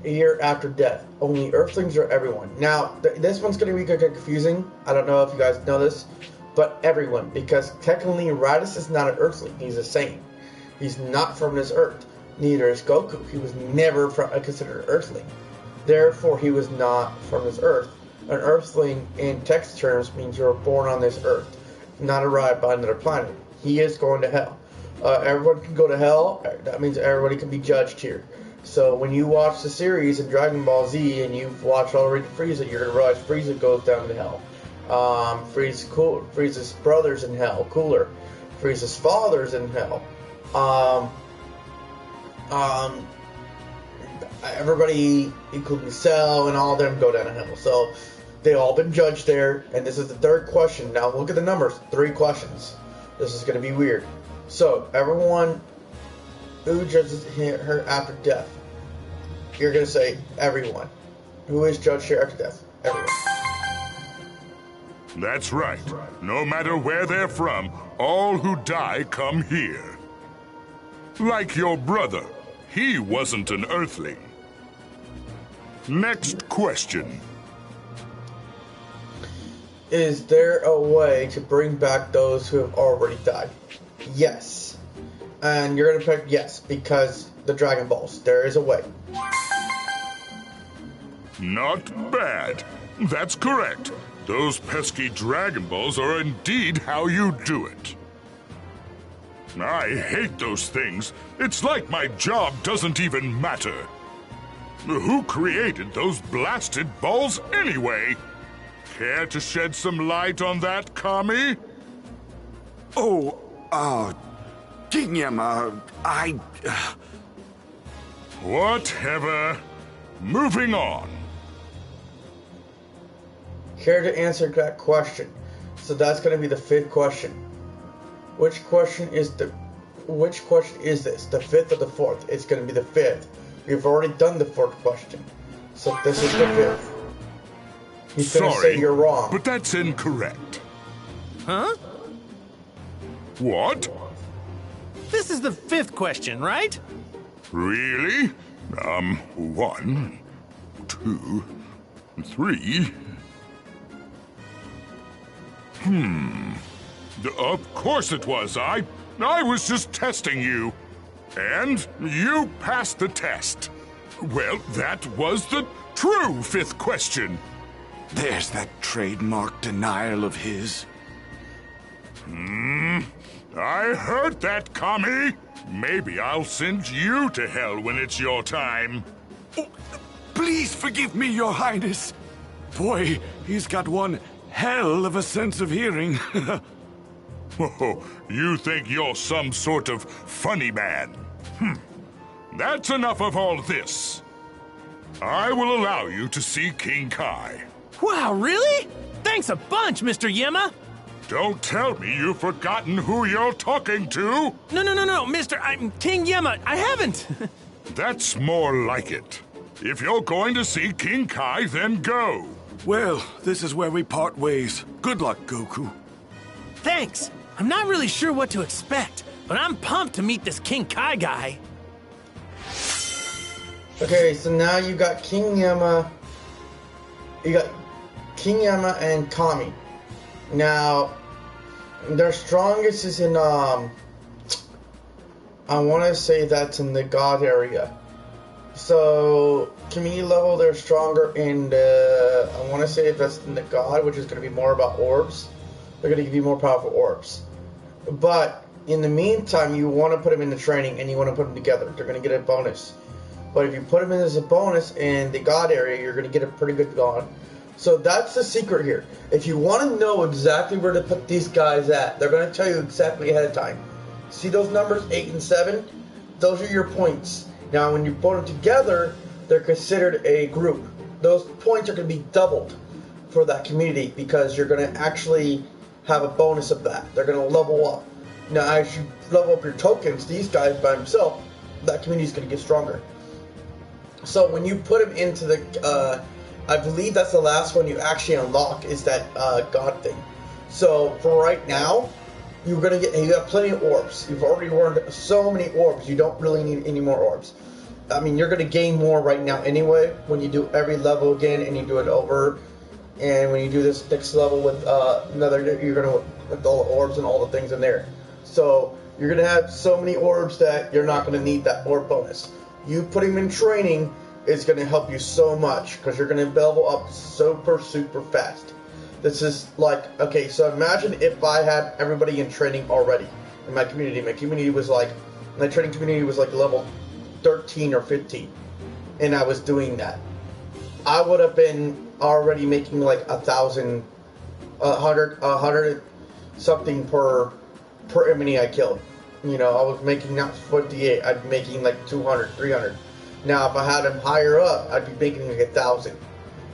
here after death? Only Earthlings or everyone? Now, this one's going to be kind of confusing. I don't know if you guys know this, but everyone, because technically Raditz is not an Earthling. He's a Saiyan. He's not from this Earth. Neither is Goku. He was never considered an Earthling. Therefore, he was not from this Earth. An Earthling, in text terms, means you were born on this Earth, not arrived by another planet. He is going to hell. Everyone can go to hell. That means everybody can be judged here. So when you watch the series in Dragon Ball Z and you've watched already Frieza, you're going to realize Frieza goes down to hell. Frieza's brother's in hell, Cooler. Frieza's father's in hell. Everybody, including Cell and all of them, go down to hell. So they all been judged there, and this is the third question. Now look at the numbers. 3 questions. This is going to be weird. So everyone who judges her after death, you're going to say everyone. Who is judged here after death? Everyone. That's right. No matter where they're from, all who die come here. Like your brother. He wasn't an Earthling. Next question. Is there a way to bring back those who have already died? Yes. And you're going to pick yes, because the Dragon Balls. There is a way. Not bad. That's correct. Those pesky Dragon Balls are indeed how you do it. I hate those things. It's like my job doesn't even matter. Who created those blasted balls anyway? Care to shed some light on that, Kami? King Yama, Whatever. Moving on. Care to answer that question? So that's going to be the 5th question. Which question is this? The 5th or the 4th? It's going to be the 5th. We've already done the 4th question. So this is the 5th. He's gonna say you're wrong. but that's incorrect. Huh? What? This is the 5th question, right? Really? 1, 2, 3. Of course it was. I was just testing you. And you passed the test. Well, that was the true 5th question. There's that trademark denial of his. I heard that, Kami. Maybe I'll send you to hell when it's your time. Oh, please forgive me, Your Highness. Boy, he's got one hell of a sense of hearing. Oh, you think you're some sort of funny man? That's enough of all this. I will allow you to see King Kai. Wow, really? Thanks a bunch, Mr. Yema. Don't tell me you've forgotten who you're talking to. No, I'm King Yema. I haven't. That's more like it. If you're going to see King Kai, then go. Well, this is where we part ways. Good luck, Goku. Thanks. I'm not really sure what to expect, but I'm pumped to meet this King Kai guy. Okay, so now you got King Yema. You got King Yema and Kami. Now, their strongest is in I want to say that's in the God area. So community level, they're stronger in the. I want to say that's in the God, which is going to be more about orbs. They're going to give you more powerful orbs. But in the meantime, you want to put them in the training and you want to put them together. They're going to get a bonus. But if you put them in as a bonus in the God area, you're going to get a pretty good God. So that's the secret here. If you want to know exactly where to put these guys at, they're going to tell you exactly ahead of time. See those numbers, 8 and 7? Those are your points. Now, when you put them together, they're considered a group. Those points are going to be doubled for that community because you're going to actually have a bonus of that. They're going to level up. Now, as you level up your tokens, these guys by themselves, that community is going to get stronger. So when you put them into the, I believe that's the last one you actually unlock is that God thing. So for right now, you have plenty of orbs. You've already earned so many orbs. You don't really need any more orbs. I mean, you're going to gain more right now anyway when you do every level again and you do it over. And when you do this next level with you're going to with all the orbs and all the things in there. So you're going to have so many orbs that you're not going to need that orb bonus. You putting them in training is going to help you so much because you're going to level up super fast. This is like, okay, so imagine if I had everybody in training already in my community. My training community was like level 13 or 15, and I was doing that. I would have been already making like 1,000, 100 something per enemy I killed. You know, I was making not 58, I'd be making like 200, 300. Now, if I had them higher up, I'd be making like 1,000.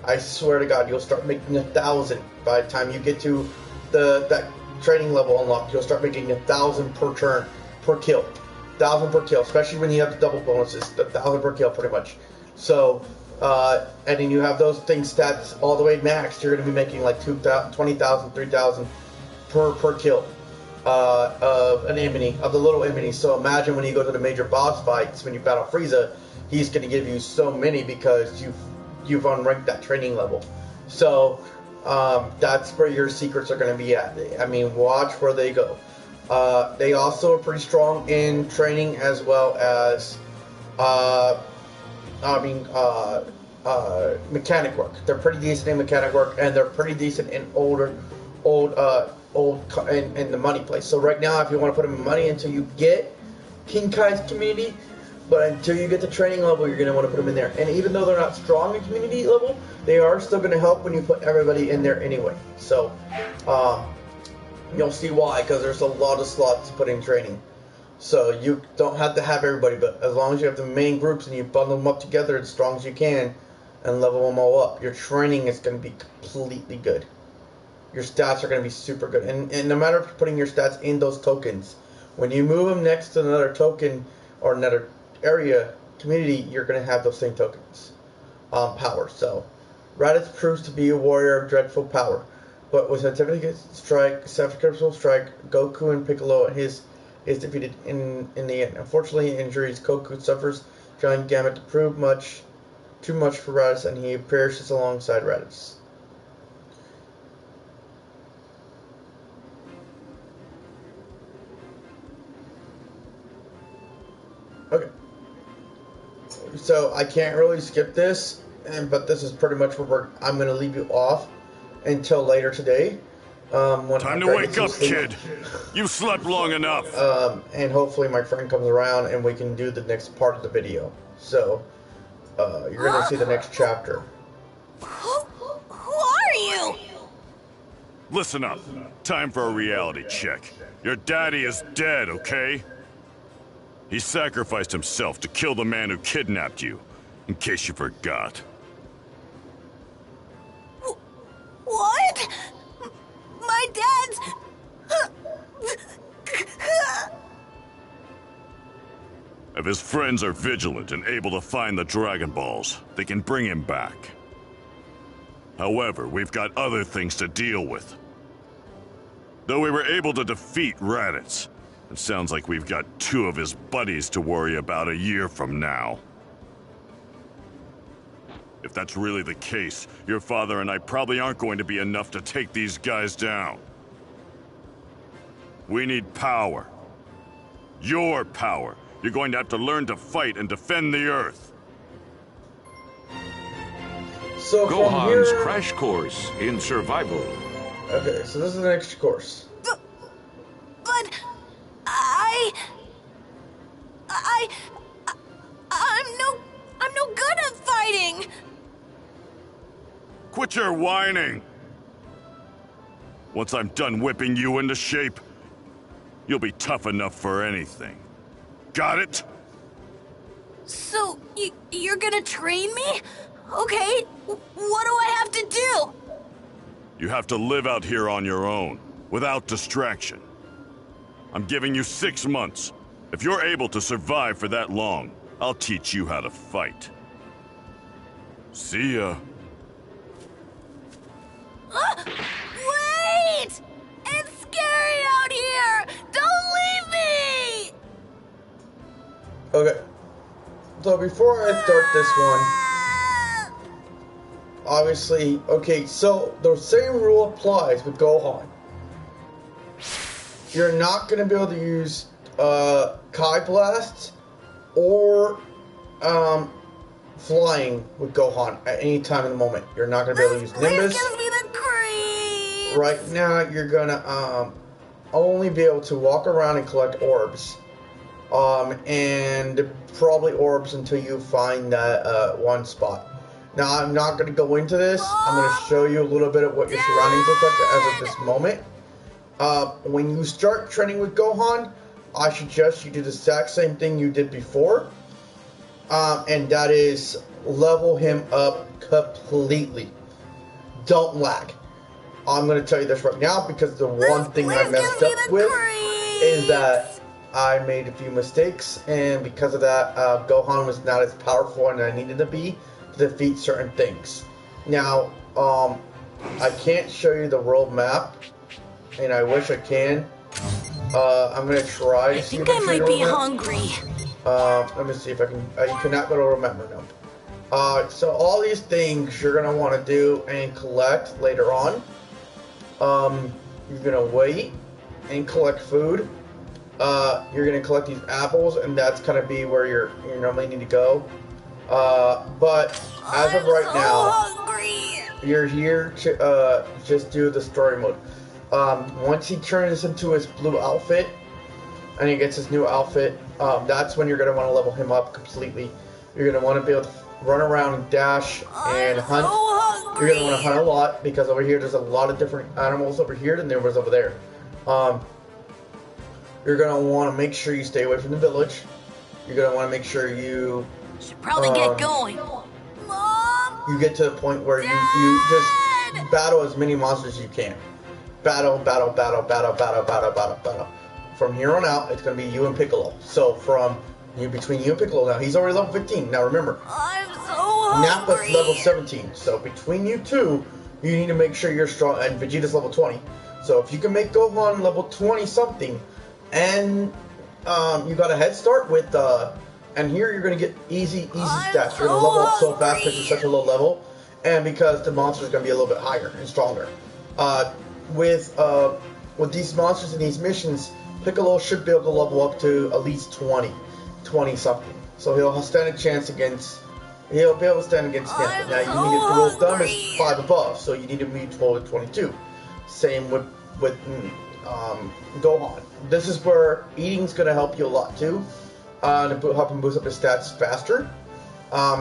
I swear to God, you'll start making 1,000 by the time you get to that training level unlocked. You'll start making 1,000 per turn, per kill. 1,000 per kill, especially when you have the double bonuses. 1,000 per kill, pretty much. So, and then you have those things stats all the way maxed. You're going to be making like 20,000, 3,000 per kill of an enemy, of the little enemy. So imagine when you go to the major boss fights, when you battle Frieza, he's going to give you so many because you've unranked that training level. So that's where your secrets are going to be at. I mean, watch where they go. They also are pretty strong in training as well as mechanic work. They're pretty decent in mechanic work, and they're pretty decent in in the money place. So right now, if you want to put in money until you get King Kai's community, but until you get the training level, you're going to want to put them in there. And even though they're not strong in community level, they are still going to help when you put everybody in there anyway. So you'll see why, because there's a lot of slots to put in training. So you don't have to have everybody, but as long as you have the main groups and you bundle them up together as strong as you can and level them all up, your training is going to be completely good. Your stats are going to be super good. And no matter if you're putting your stats in those tokens, when you move them next to another token or another area community, you're going to have those same tokens power. So Raditz proves to be a warrior of dreadful power, but with significant strike, Goku and Piccolo is defeated in the end. Unfortunately, injuries Goku suffers giant gamut to prove too much for Raditz, and he perishes alongside Raditz. Okay. So I can't really skip this, but this is pretty much where I'm going to leave you off until later today. Time to wake up, kid. You've slept long enough. And hopefully my friend comes around and we can do the next part of the video. So, you're going to see the next chapter. Who are you? Listen up. Time for a reality check. Your daddy is dead, okay? He sacrificed himself to kill the man who kidnapped you, in case you forgot. What? My dad's... If his friends are vigilant and able to find the Dragon Balls, they can bring him back. However, we've got other things to deal with. Though we were able to defeat Raditz, it sounds like we've got 2 of his buddies to worry about a year from now. If that's really the case, your father and I probably aren't going to be enough to take these guys down. We need power. Your power. You're going to have to learn to fight and defend the Earth. So Gohan's crash course in survival. Okay, so this is the next course. But I'm no good at fighting. Quit your whining! Once I'm done whipping you into shape, you'll be tough enough for anything. Got it? So, you're gonna train me? Okay, what do I have to do? You have to live out here on your own, without distraction. I'm giving you 6 months. If you're able to survive for that long, I'll teach you how to fight. See ya. Wait! It's scary out here! Don't leave me! Okay. So before I start this one, obviously, okay, so the same rule applies with Gohan. You're not going to be able to use Kai Blasts or flying with Gohan at any time in the moment. You're not going to be able to use Nimbus. This gives me the creeps. Right now, you're going to only be able to walk around and collect orbs. And probably orbs until you find that one spot. Now, I'm not going to go into this. I'm going to show you a little bit of what your surroundings look like as of this moment. When you start training with Gohan, I suggest you do the exact same thing you did before. And that is level him up completely. Don't lag. I'm going to tell you this right now because the one thing I messed up with is that I made a few mistakes, and because of that, Gohan was not as powerful as I needed to be to defeat certain things. Now, I can't show you the world map, and I wish I can. I'm gonna try to see if I can. I think I might be hungry. Let me see if I can. You cannot go to remember now. So all these things you're gonna want to do and collect later on. You're gonna wait and collect food. You're gonna collect these apples, and that's gonna be where you normally need to go. But as of right now, you're here to just do the story mode. Once he turns into his blue outfit, and he gets his new outfit, that's when you're gonna want to level him up completely. You're gonna want to be able to run around and dash and hunt. You're gonna want to hunt a lot because over here there's a lot of different animals over here than there was over there. You're going to want to make sure you stay away from the village. You're going to want to make sure you... Should probably get going. Mom! You get to the point where you just battle as many monsters as you can. Battle. From here on out, it's going to be you and Piccolo. So between you and Piccolo, now he's already level 15. Now remember. I'm so Nappa's hungry. level 17. So between you two, you need to make sure you're strong. And Vegeta's level 20. So if you can make Gohan level 20 something, and you got a head start with and here you're gonna get easy stats. You're gonna level up so fast because you're such a low level, and because the monster's gonna be a little bit higher and stronger. With these monsters and these missions, Piccolo should be able to level up to at least 20 something. So he'll stand a chance against. He'll be able to stand against Nappa. Now you need to roll thumb is 5 above, so you need to meet 12 to 22. Same with Gohan. This is where eating's gonna help you a lot too. To help him boost up his stats faster.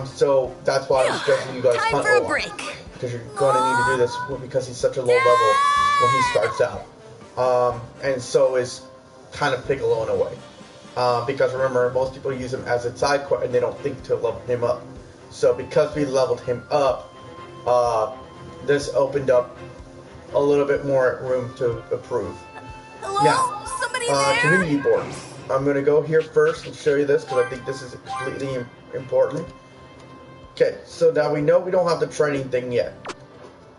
So that's why I'm suggesting you guys Time hunt for a Ola, break. because you're going to need to do this because he's such a low level when he starts out. And so is kind of Piccolo in a way. Because remember, most people use him as a side quest and they don't think to level him up. So because we leveled him up, this opened up a little bit more room to improve. Hello? Now, Somebody there? community board. I'm going to go here first and show you this because I think this is completely important. Okay, so now we know we don't have the training thing yet,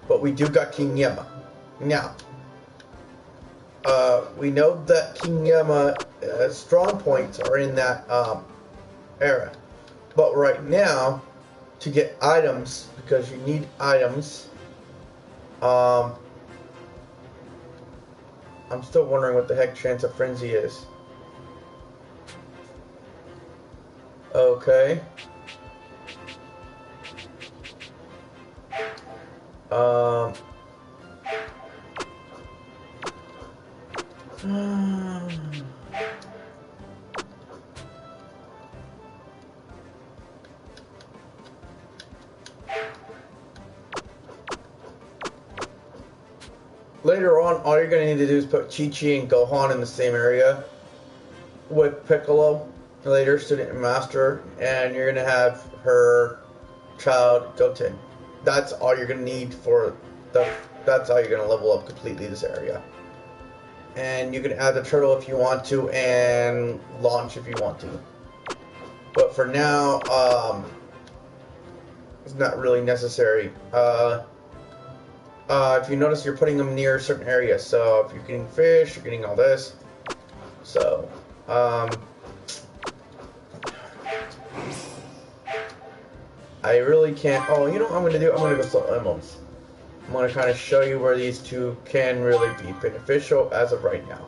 but we do got King Yama. Now, we know that King Yama strong points are in that era, but right now, to get items, because you need items, I'm still wondering what the heck Chance of Frenzy is. Okay. Later on, all you're going to need to do is put Chi-Chi and Gohan in the same area with Piccolo, later student and master, and you're going to have her child Goten. That's all you're going to need for that's how you're going to level up completely this area. And you can add the turtle if you want to, and launch if you want to. But for now, it's not really necessary. If you notice, you're putting them near certain areas. So if you're getting fish, you're getting all this. So, I really can't. Oh, you know what I'm going to do? I'm going to go sell emblems. I'm going to kind of show you where these two can really be beneficial as of right now.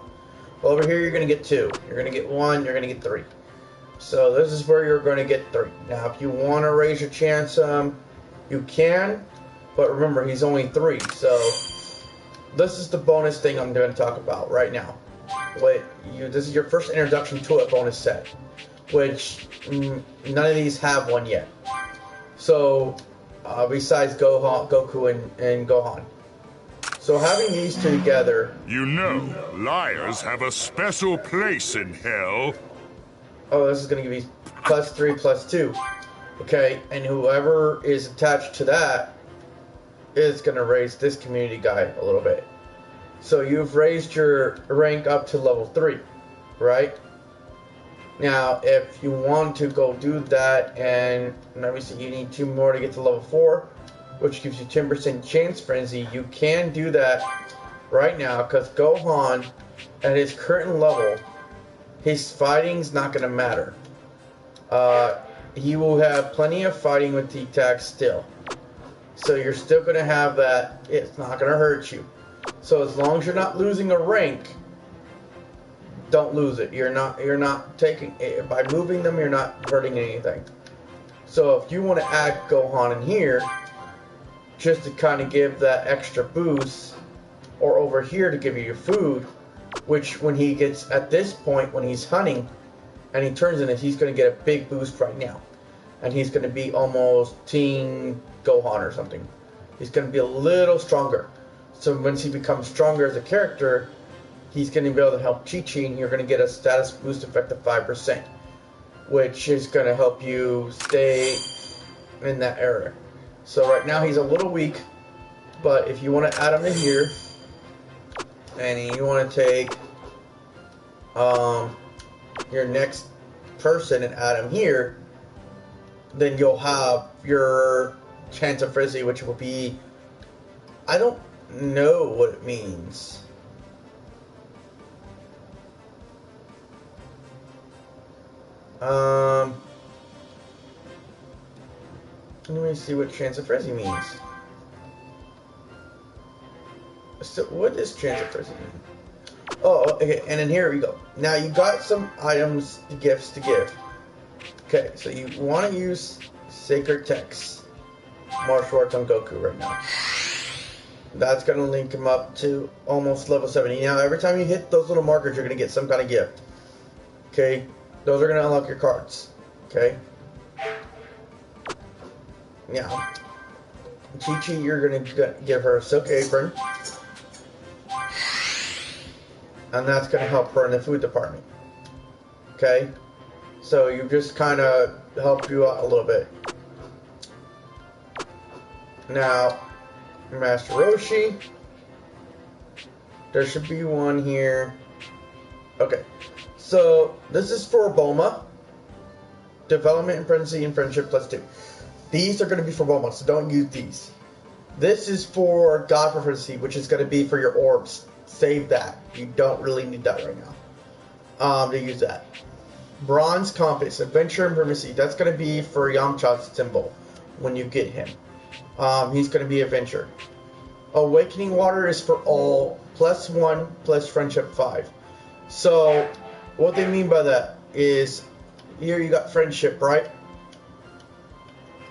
Well, over here, you're going to get 2. You're going to get 1. You're going to get 3. So this is where you're going to get 3. Now, if you want to raise your chance, you can. But remember, he's only 3. So this is the bonus thing I'm going to talk about right now. This is your first introduction to a bonus set, which none of these have one yet. So, besides Goku and Gohan. So having these two together... You know, liars have a special place in hell. Oh, this is going to give you +3, +2. Okay, and whoever is attached to that is going to raise this community guy a little bit. So you've raised your rank up to level 3, right? Now, if you want to go do that, and obviously you need 2 more to get to level 4, which gives you 10% chance frenzy, you can do that right now, because Gohan, at his current level, his fighting's not going to matter. He will have plenty of fighting with the attack still. So you're still going to have that, it's not going to hurt you. So as long as you're not losing a rank, don't lose it. You're not taking it. By moving them, you're not hurting anything. So if you want to add Gohan in here, just to kind of give that extra boost, or over here to give you your food, which when he gets at this point, when he's hunting, and he turns in it, he's going to get a big boost right now. And he's going to be almost Teen Gohan or something. He's going to be a little stronger. So once he becomes stronger as a character, he's going to be able to help Chi-Chi, and you're going to get a status boost effect of 5%, which is going to help you stay in that area. So right now he's a little weak, but if you want to add him in here, and you want to take your next person and add him here, then you'll have your chance of frizzy, which will be, I don't know what it means. Let me see what chance of frizzy means. So what does chance of frizzy mean? Oh, okay, and then here we go. Now you got some items, gifts to give. Okay, so you want to use Sacred Text, martial arts on Goku right now. That's going to link him up to almost level 70. Now, every time you hit those little markers, you're going to get some kind of gift. Okay, those are going to unlock your cards. Okay. Now, Chi-Chi, you're going to give her a silk apron. And that's going to help her in the food department. Okay? So you just kind of help you out a little bit. Now, Master Roshi. There should be one here. Okay. So, this is for Bulma. Development and Frenzy and Friendship +2. These are going to be for Bulma, so don't use these. This is for God Prophecy, which is going to be for your orbs. Save that. You don't really need that right now. To use that. Bronze Compass, Adventure and Primacy. That's going to be for Yamcha's symbol when you get him. He's going to be Adventure. Awakening Water is for all, +1, plus Friendship 5. So, what they mean by that is, here you got Friendship, right?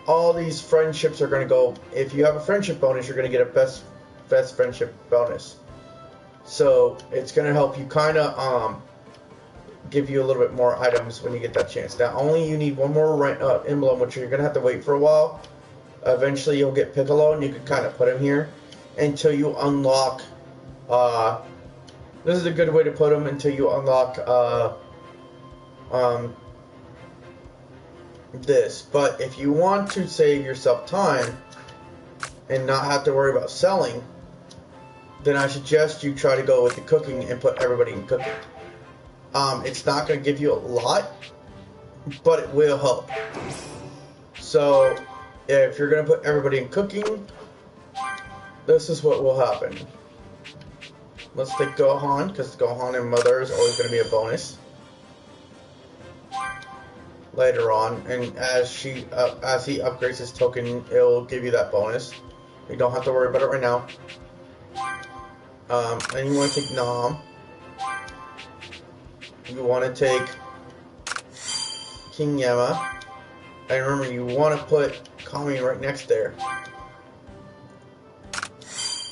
All these friendships are going to go, if you have a Friendship bonus, you're going to get a best Friendship bonus. So, it's going to help you kind of, give you a little bit more items when you get that chance. Now, only you need one more emblem, which you're going to have to wait for a while. Eventually, you'll get Piccolo, and you can kind of put him here until you unlock, this is a good way to put him, until you unlock, this. But if you want to save yourself time and not have to worry about selling, then I suggest you try to go with the cooking and put everybody in cooking. It's not going to give you a lot, but it will help. So, if you're going to put everybody in cooking, this is what will happen. Let's take Gohan, because Gohan and Mother is always going to be a bonus later on. And as he upgrades his token, it'll give you that bonus. You don't have to worry about it right now. And you want to take Nam. You want to take King Yama. And remember, you want to put Kami right next there.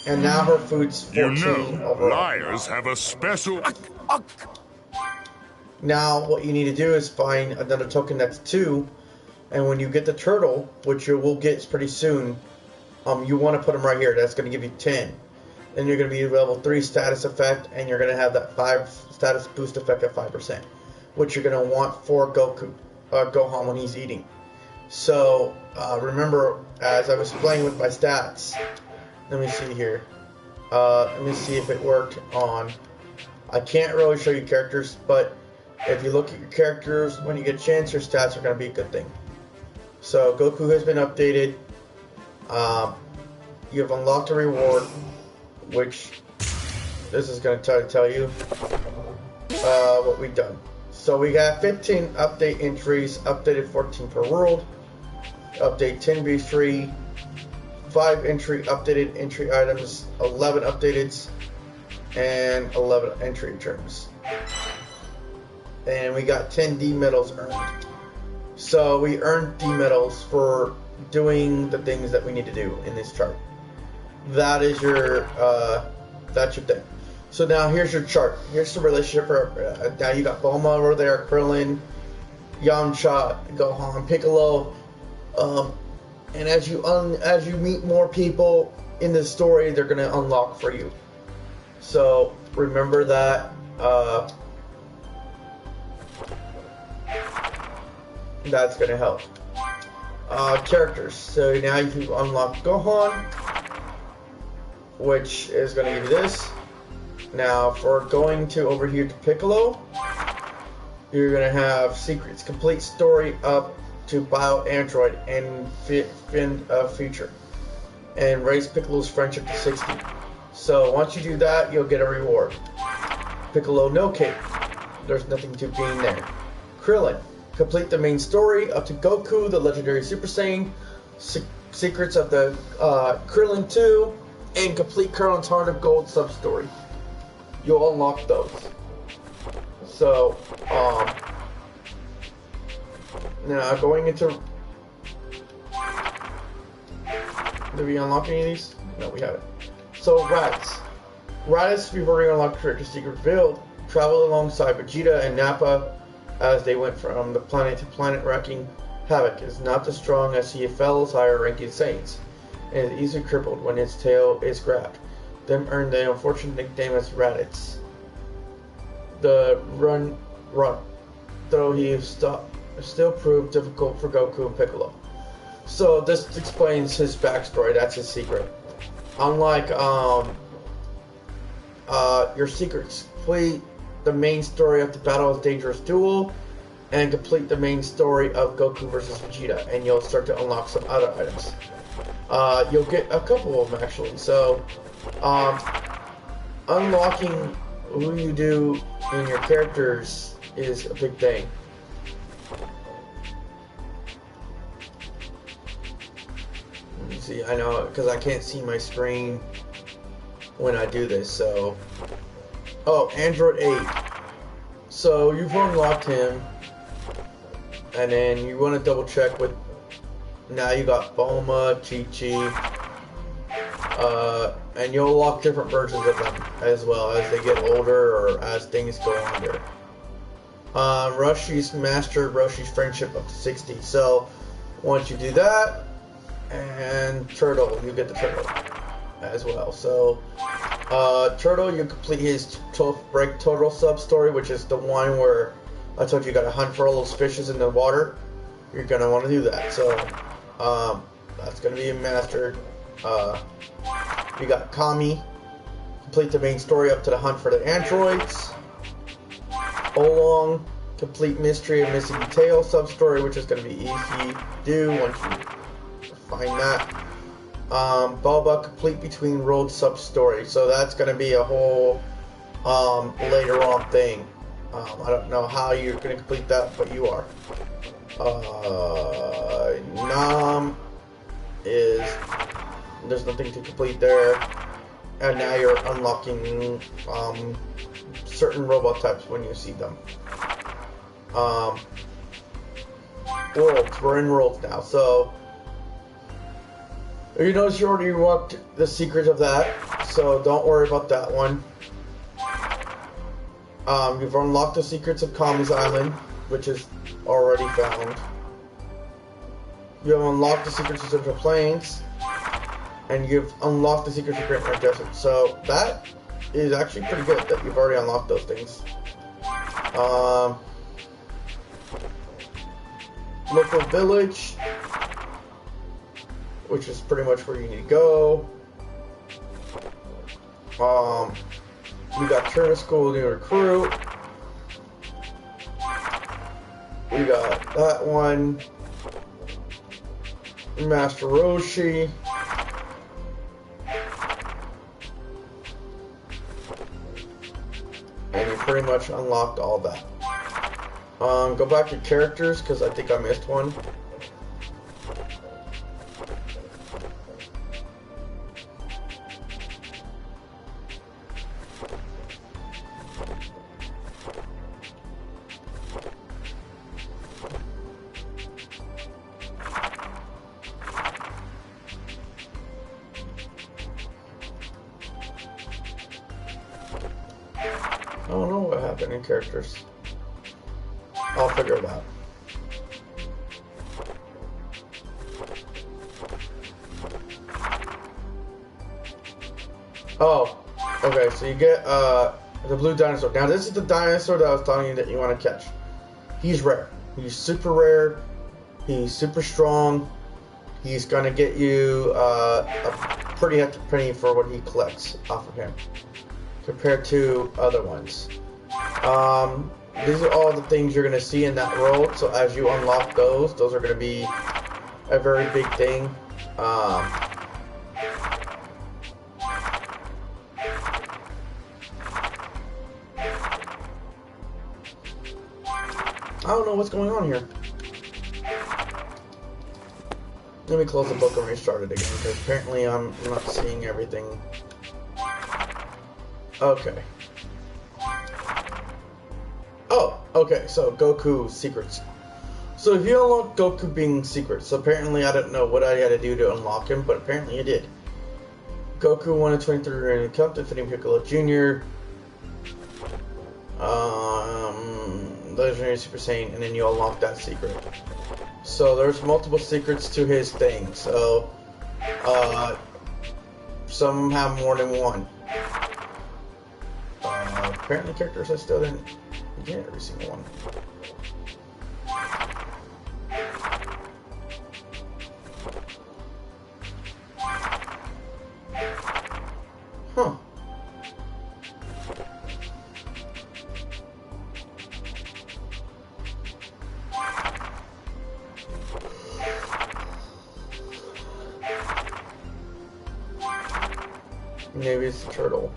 And now her food's 14 overall. Liars have a special... Now, what you need to do is find another token that's 2. And when you get the turtle, which you will get pretty soon, you want to put them right here. That's going to give you 10. Then you're going to be level 3 status effect, and you're going to have that 5 status boost effect at 5%, which you're going to want for Gohan when he's eating. So, remember, as I was playing with my stats, let me see here. Let me see if it worked on... I can't really show you characters, but if you look at your characters, when you get a chance, your stats are going to be a good thing. So, Goku has been updated. You have unlocked a reward, which this is going to tell you what we've done. So we got 15 update entries, updated 14 per world, update 10v3, 5 updated entry items, 11 updated, and 11 entry terms. And we got 10 D medals earned. So we earned D medals for doing the things that we need to do in this chart. That's your thing. So now here's your chart. Here's the relationship for, now you got Bulma over there, Krillin, Yamcha, Gohan, Piccolo, and as you meet more people in the story, they're gonna unlock for you. So remember that. That's gonna help. Characters. So now you unlock Gohan, which is going to give you this. Now, for going to over here to Piccolo, you're going to have secrets, complete story up, to bio-android and future, and raise Piccolo's friendship to 60. So once you do that, you'll get a reward. Piccolo no cape. There's nothing to gain there. Krillin. Complete the main story up to Goku, the legendary Super Saiyan, secrets of the Krillin 2, and complete Krillin's Heart of Gold sub-story. You'll unlock those. So, now going into... Did we unlock any of these? No, we haven't. So, Raditz. Raditz, we've already unlocked Character Secret Build. Travel alongside Vegeta and Nappa as they went from the planet to planet, wreaking havoc. Is not as strong as he fellows higher ranking Saiyans, and is easily crippled when its tail is grabbed. Them earned the unfortunate nickname as Raditz. The run, though he still proved difficult for Goku and Piccolo. So this explains his backstory. That's his secret. Unlike your secrets, complete the main story of the Battle of Dangerous Duel, and complete the main story of Goku versus Vegeta, and you'll start to unlock some other items. You'll get a couple of them actually. So, unlocking who you do in your characters is a big thing. Let me see. I know because I can't see my screen when I do this. So, oh, Android 8. So you've unlocked him, and then you want to double check with. Now you got Bulma, Chi-Chi, and you'll unlock different versions of them as well as they get older or as things go under. Roshi's mastered Roshi's friendship up to 60. So once you do that, and Turtle, you get the Turtle as well. So Turtle, you complete his break Turtle sub story, which is the one where I told you gotta hunt for all those fishes in the water. You're gonna want to do that. So that's gonna be mastered. You got Kami, complete the main story up to the hunt for the androids. Oolong, complete Mystery of Missing Tail sub story, which is gonna be easy to do once you find that. Bulba, complete Between Worlds sub story. So that's gonna be a whole later on thing. I don't know how you're gonna complete that, but you are. Nam is, there's nothing to complete there, and now you're unlocking certain robot types when you see them. Worlds, we're in Worlds now, so you notice you already unlocked the secret of that, so don't worry about that one. You've unlocked the secrets of Kami's Island, which is already found. You have unlocked the secrets of Central Plains, and you've unlocked the secrets of Great Red Desert. So that is actually pretty good that you've already unlocked those things. Local village, which is pretty much where you need to go. We got Turner School new recruit. We got that one. Master Roshi. And you pretty much unlocked all that. Go back to characters, because I think I missed one. I don't know what happened in characters. I'll figure it out. Oh, okay, so you get the blue dinosaur. Now this is the dinosaur that I was telling you that you want to catch. He's rare. He's super rare. He's super strong. He's gonna get you a pretty hefty penny for what he collects off of him, compared to other ones. These are all the things you're gonna see in that world. So as you unlock those are gonna be a very big thing. I don't know what's going on here. Let me close the book and restart it again, because apparently I'm not seeing everything. Okay. Oh, okay, so Goku secrets. So if you unlock Goku being secret, so apparently I don't know what I had to do to unlock him, but apparently I did. Goku 1 in 23 random cup, defeating Piccolo Jr. Legendary Super Saiyan, and then you unlock that secret. So there's multiple secrets to his thing. So some have more than one. Apparently characters I still didn't get every single one. Huh. Maybe it's the turtle.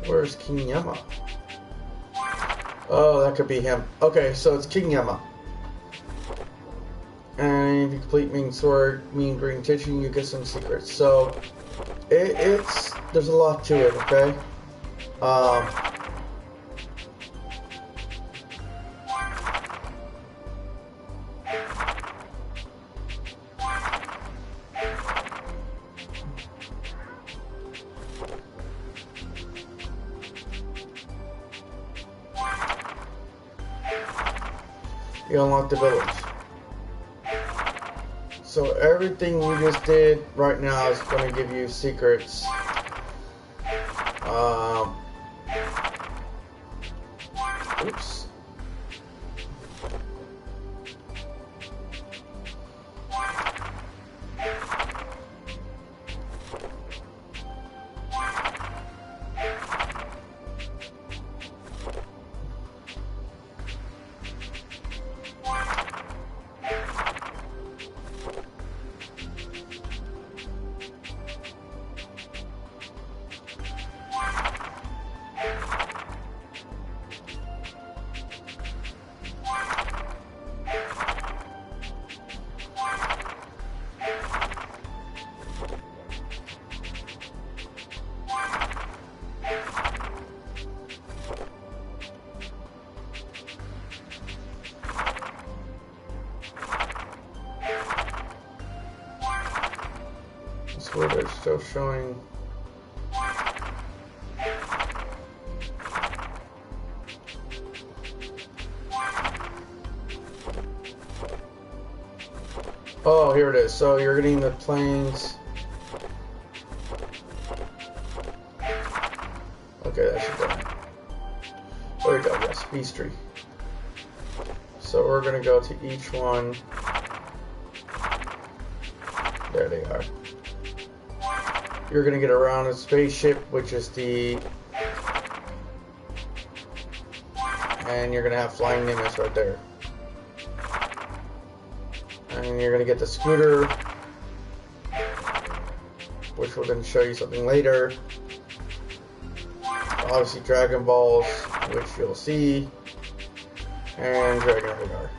Where's King Yama? Oh, that could be him. Okay, so it's King Yama. And if you complete Mean Sword, Mean Green Teaching, you get some secrets. So, there's a lot to it, okay? You unlock the village. So everything we just did right now is going to give you secrets. Oops. Where they're still showing. Oh, here it is. So you're getting the planes. Okay, that should go. There we go. Yes, Beast Tree. So we're gonna go to each one. There they are. You're gonna get around a spaceship, which is the, and you're gonna have flying Nimbus right there. And you're gonna get the scooter, which will then show you something later. Obviously Dragon Balls, which you'll see, and Dragon Radar.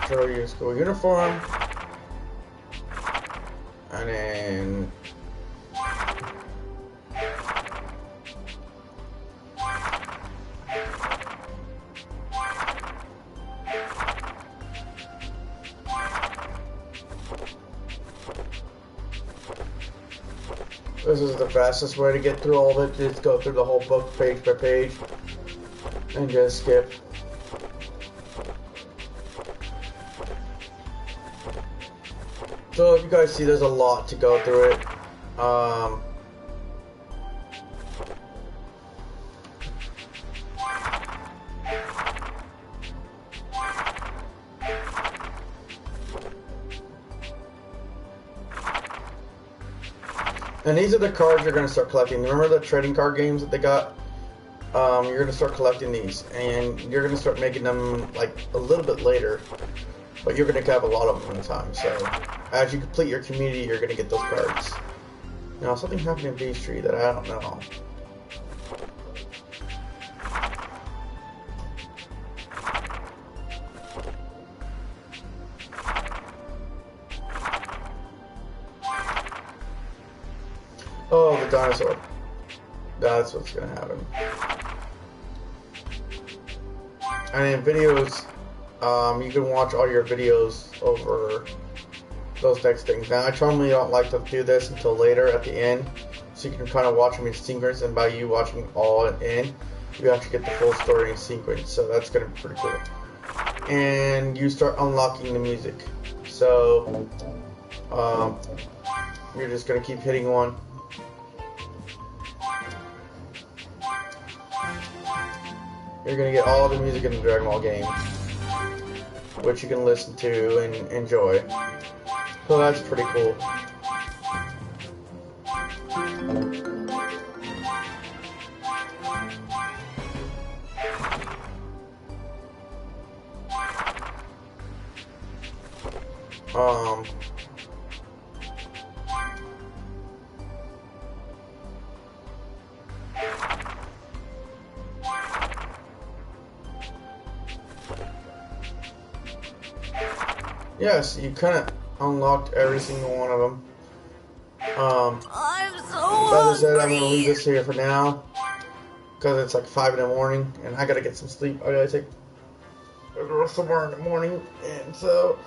Show your school uniform. And then this is the fastest way to get through all of it. Just go through the whole book page by page and just skip. So if you guys see, there's a lot to go through it. And these are the cards you're going to start collecting. Remember the trading card games that they got? You're going to start collecting these, and you're going to start making them like a little bit later, but you're going to have a lot of them in time. So as you complete your community, you're going to get those cards. Now something happened in B Street that I don't know. Oh, the dinosaur. That's what's gonna happen. And in videos, you can watch all your videos over those next things. Now, I normally don't like to do this until later at the end, so you can kind of watch them in sequence, and by you watching all in, you actually get the full story in sequence, so that's gonna be pretty cool. And you start unlocking the music. So, you're just gonna keep hitting one. You're gonna get all the music in the Dragon Ball game, which you can listen to and enjoy. So that's pretty cool. Yes, you kind of unlocked every single one of them. I'm so As I said, I'm hungry. gonna leave this here for now because it's like 5 in the morning and I gotta get some sleep. I gotta take a girl somewhere in the morning, and so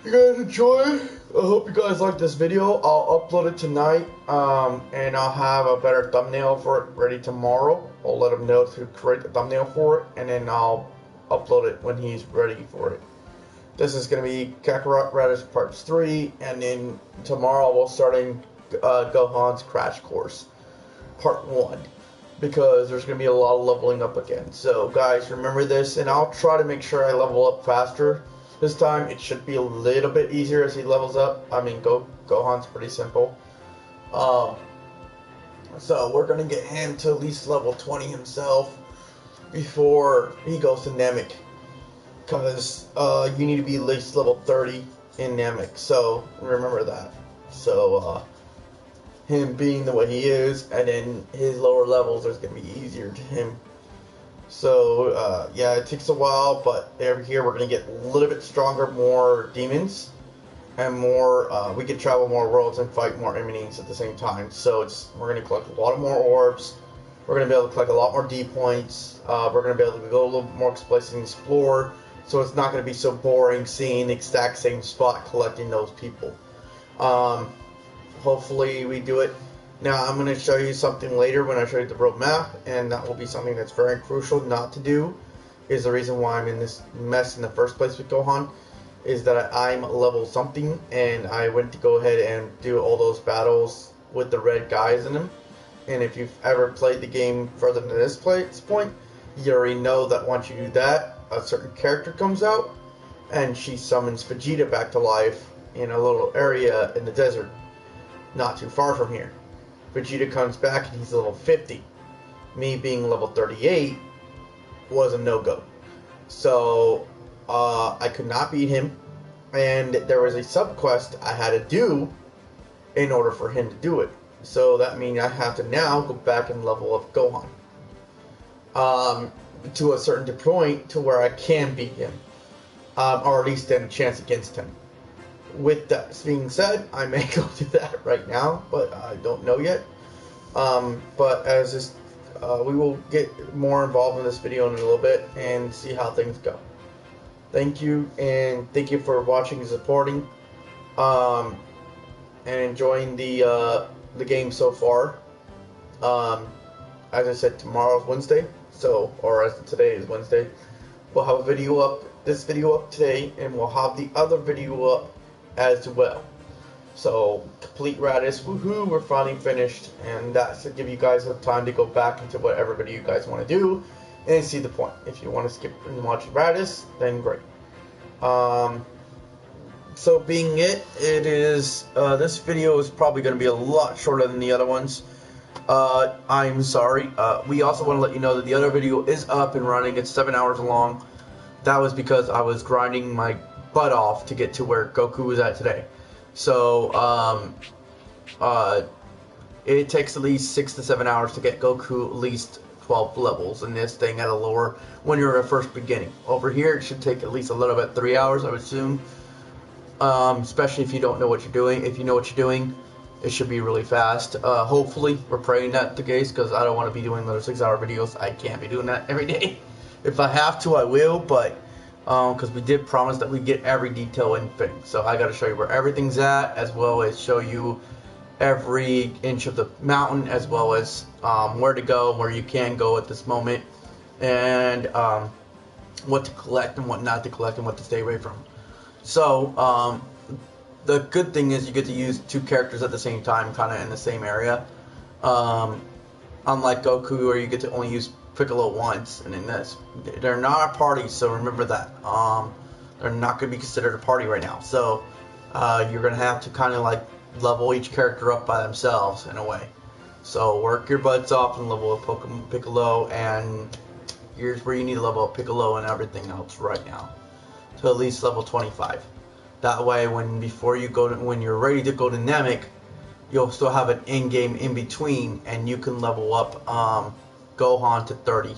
you guys enjoy. I hope you guys like this video. I'll upload it tonight, and I'll have a better thumbnail for it ready tomorrow. I'll let him know to create the thumbnail for it, and then I'll upload it when he's ready for it. This is going to be Kakarot Raditz Parts 3, and then tomorrow we'll start in Gohan's Crash Course, Part 1, because there's going to be a lot of leveling up again. So guys, remember this, and I'll try to make sure I level up faster. This time it should be a little bit easier as he levels up. I mean, Gohan's pretty simple. So we're going to get him to at least level 20 himself before he goes to Namek. Because you need to be at least level 30 in Namek, so remember that. So him being the way he is, and then his lower levels is going to be easier to him. So yeah, it takes a while, but over here we're going to get a little bit stronger, more demons, and more. We can travel more worlds and fight more enemies at the same time. So we're going to collect a lot of more orbs. We're going to be able to collect a lot more D points. We're going to be able to go a little more places and explore. So it's not going to be so boring seeing the exact same spot collecting those people. Hopefully we do it. Now I'm going to show you something later when I show you the roadmap, and that will be something that's very crucial not to do. Is the reason why I'm in this mess in the first place with Gohan, is that I'm level something, and I went to go ahead and do all those battles with the red guys in them. And if you've ever played the game further than this point, you already know that once you do that, a certain character comes out, and she summons Vegeta back to life in a little area in the desert, not too far from here. Vegeta comes back and he's level 50. Me being level 38 was a no-go. So, I could not beat him, and there was a sub-quest I had to do in order for him to do it. So that means I have to now go back and level up Gohan. To a certain point to where I can beat him. or at least stand a chance against him. With that being said, I may go do that right now, but I don't know yet. But as this, we will get more involved in this video in a little bit and see how things go. Thank you, and thank you for watching and supporting, and enjoying the game so far. As I said, tomorrow's Wednesday, so, or as today is Wednesday, we'll have a video up, this video up today, and we'll have the other video up as well. So, complete Raditz, woohoo, we're finally finished, and that should give you guys some time to go back into whatever video you guys want to do, and see the point. If you want to skip and watch Raditz, then great. So being it is, this video is probably going to be a lot shorter than the other ones. I'm sorry. We also want to let you know that the other video is up and running. It's 7 hours long. That was because I was grinding my butt off to get to where Goku was at today. So, it takes at least 6 to 7 hours to get Goku at least 12 levels in this thing at a lower, when you're at first beginning. Over here, it should take at least a little bit, 3 hours, I would assume. Especially if you don't know what you're doing. If you know what you're doing, it should be really fast. Hopefully, we're praying that's the case, because I don't want to be doing another 6 hour videos. I can't be doing that every day. If I have to, I will, but because we did promise that we get every detail in thing. So I got to show you where everything's at, as well as show you every inch of the mountain, as well as where to go, where you can go at this moment, and what to collect and what not to collect and what to stay away from. So the good thing is you get to use 2 characters at the same time, kind of in the same area. Unlike Goku, where you get to only use Piccolo once, and in this, they're not a party, so remember that. They're not going to be considered a party right now. So you're going to have to kind of like level each character up by themselves in a way. So work your butts off and level up Pokemon Piccolo, and here's where you need to level up Piccolo and everything else right now to at least level 25. That way, when you're ready to go to Namek, you'll still have an in-game in between, and you can level up Gohan to 30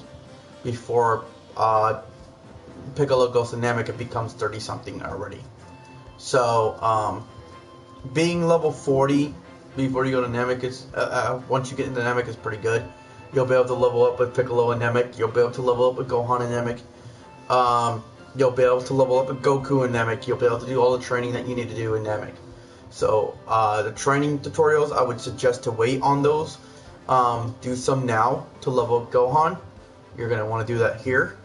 before Piccolo goes to Namek. It becomes 30 something already. So being level 40 before you go to Namek is once you get into Namek is pretty good. You'll be able to level up with Piccolo and Namek. You'll be able to level up with Gohan and Namek. You'll be able to level up with Goku and Namek. You'll be able to do all the training that you need to do in Namek. So the training tutorials, I would suggest to wait on those. Do some now to level up Gohan. You're going to want to do that here.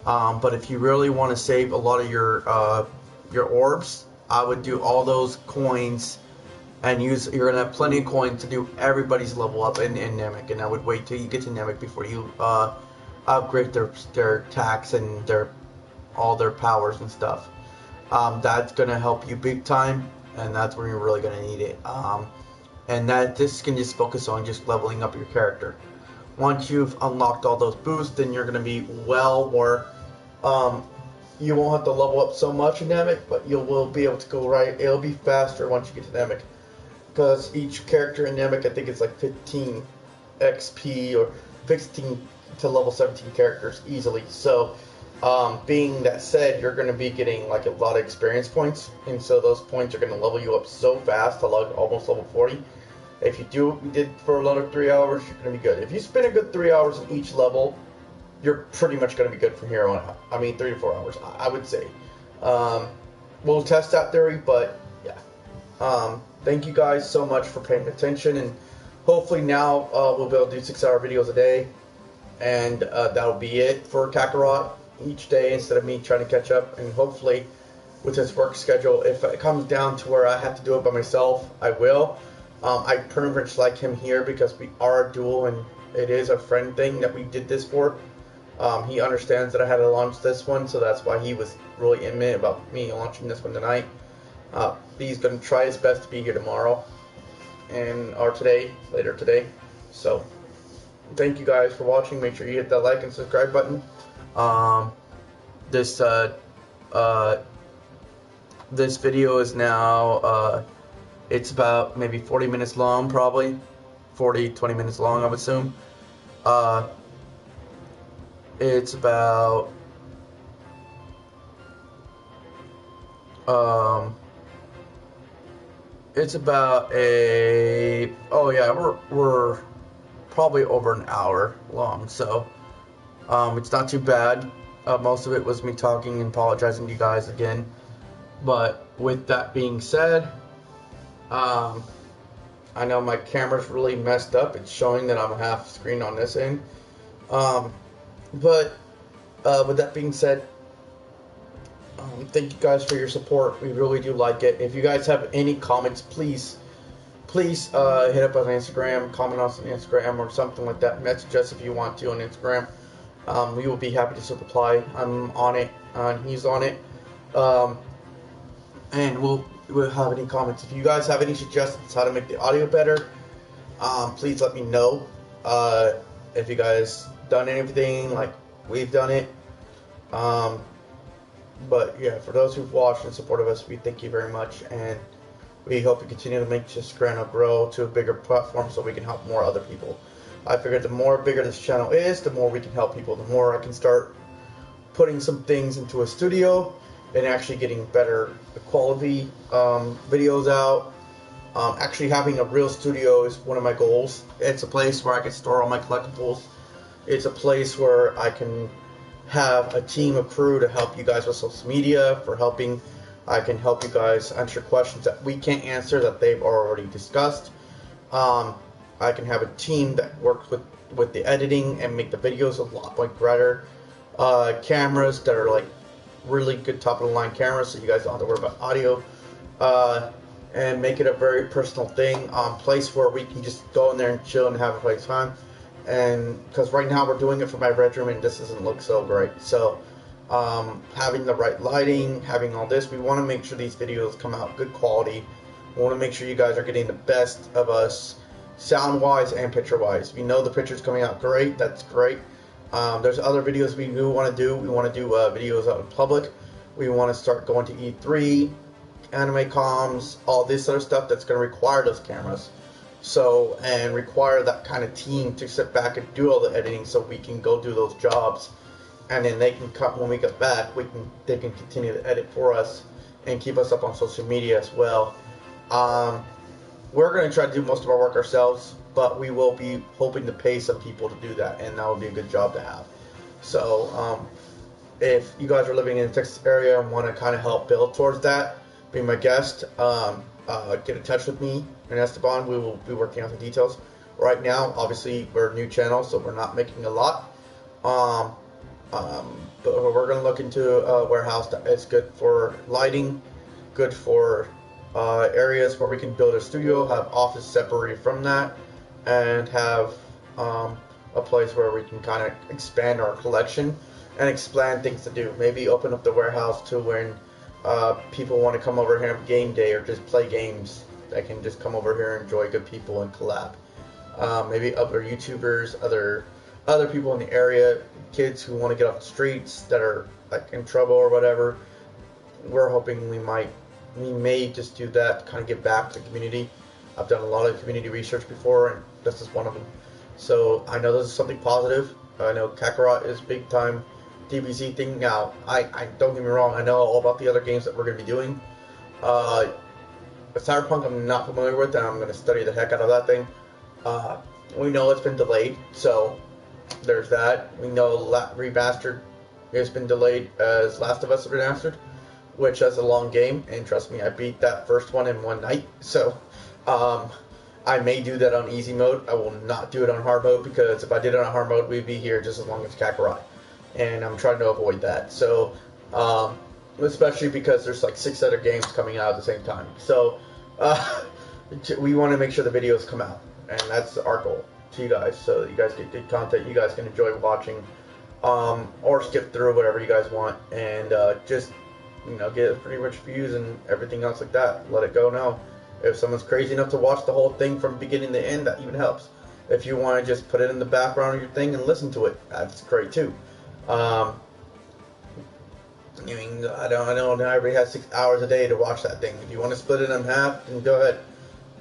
But if you really want to save a lot of your orbs, I would do all those coins and you're going to have plenty of coins to do everybody's level up in Namek. And I would wait till you get to Namek before you upgrade their attacks and all their powers and stuff. That's going to help you big time, and that's where you're really going to need it. And this can just focus on just leveling up your character. Once you've unlocked all those boosts, then you're going to be well more, you won't have to level up so much in Namek, but you will be able to go right. It'll be faster once you get to Namek, because each character in Namek, I think it's like 15 XP or 15 to level 17 characters easily. So being that said, you're going to be getting like a lot of experience points, and so those points are going to level you up so fast to almost level 40. If you did for another 3 hours, you're going to be good. If you spend a good 3 hours in each level, you're pretty much going to be good from here on out. I mean, 3 to 4 hours, I would say. We'll test that theory, but yeah. Thank you guys so much for paying attention, and hopefully now we'll be able to do 6 hour videos a day, and that'll be it for Kakarot each day instead of me trying to catch up. And hopefully with this work schedule, if it comes down to where I have to do it by myself, I will. I pretty much like him here because we are a duel and it is a friend thing that we did this for. He understands that I had to launch this one, so that's why he was really adamant about me launching this one tonight. He's going to try his best to be here tomorrow or later today. So thank you guys for watching. Make sure you hit that like and subscribe button. This video is now it's about maybe 40 minutes long, probably 20 minutes long, I would assume. It's about It's about a, oh yeah, we're probably over an hour long, so it's not too bad. Most of it was me talking and apologizing to you guys again. But with that being said, I know my camera's really messed up. It's showing that I'm half screen on this end. But with that being said, thank you guys for your support. We really do like it. If you guys have any comments, please hit up on Instagram, comment us on Instagram or something like that. Message us if you want to on Instagram. We will be happy to reply. I'm on it, he's on it, and we'll have any comments. If you guys have any suggestions how to make the audio better, please let me know. If you guys done anything like we've done it. But yeah, for those who've watched and supported us, we thank you very much, and we hope to continue to make this channel grow to a bigger platform so we can help more other people. I figured the more bigger this channel is, the more we can help people, the more I can start putting some things into a studio and actually getting better quality videos out. Actually having a real studio is one of my goals. It's a place where I can store all my collectibles. It's a place where I can have a team of crew to help you guys with social media, for helping. I can help you guys answer questions that we can't answer that they've already discussed. I can have a team that works with the editing and make the videos a lot like better. Cameras that are like really good top of the line cameras, so you guys don't have to worry about audio. And make it a very personal thing, place where we can just go in there and chill and have a place fun. And because right now we're doing it from my bedroom and this doesn't look so great, so having the right lighting, having all this, we want to make sure these videos come out good quality. We want to make sure you guys are getting the best of us, sound wise and picture wise. We know the picture's coming out great, that's great. There's other videos we do want to do. We want to do videos out in public. We want to start going to E3, anime comms, all this other stuff that's going to require those cameras. So, and require that kind of team to sit back and do all the editing so we can go do those jobs. And then they can come, when we get back, they can continue to edit for us and keep us up on social media as well. We're going to try to do most of our work ourselves, but we will be hoping to pay some people to do that, and that would be a good job to have. So, if you guys are living in the Texas area and want to kind of help build towards that, be my guest, get in touch with me and Esteban. We will be working out the details. Right now, obviously, we're a new channel, so we're not making a lot. But we're going to look into a warehouse that is good for lighting, good for areas where we can build a studio, have office separated from that, and have a place where we can kind of expand our collection and expand things to do. Maybe open up the warehouse to when people want to come over here on game day or just play games. They can just come over here and enjoy good people and collab. Maybe other YouTubers, other people in the area, kids who want to get off the streets that are like in trouble or whatever. We're hoping we may just do that to kind of give back to the community. I've done a lot of community research before, and this is one of them. So I know this is something positive. I know Kakarot is big time DBZ thing. Now, I don't get me wrong, I know all about the other games that we're going to be doing. Cyberpunk I'm not familiar with, and I'm going to study the heck out of that thing. We know it's been delayed, so there's that. We know Remastered has been delayed as Last of Us Remastered, which is a long game, and trust me, I beat that first one in one night, so I may do that on easy mode. I will not do it on hard mode, because if I did it on hard mode, we'd be here just as long as Kakarot, and I'm trying to avoid that. So, especially because there's like 6 other games coming out at the same time. So, we want to make sure the videos come out, and that's our goal to you guys, so that you guys get good content, you guys can enjoy watching, or skip through whatever you guys want, and just, you know, get pretty rich views and everything else like that. Let it go now. If someone's crazy enough to watch the whole thing from beginning to end, that even helps. If you want to just put it in the background of your thing and listen to it, that's great too. I mean, I know not everybody has 6 hours a day to watch that thing. If you want to split it in half, then go ahead.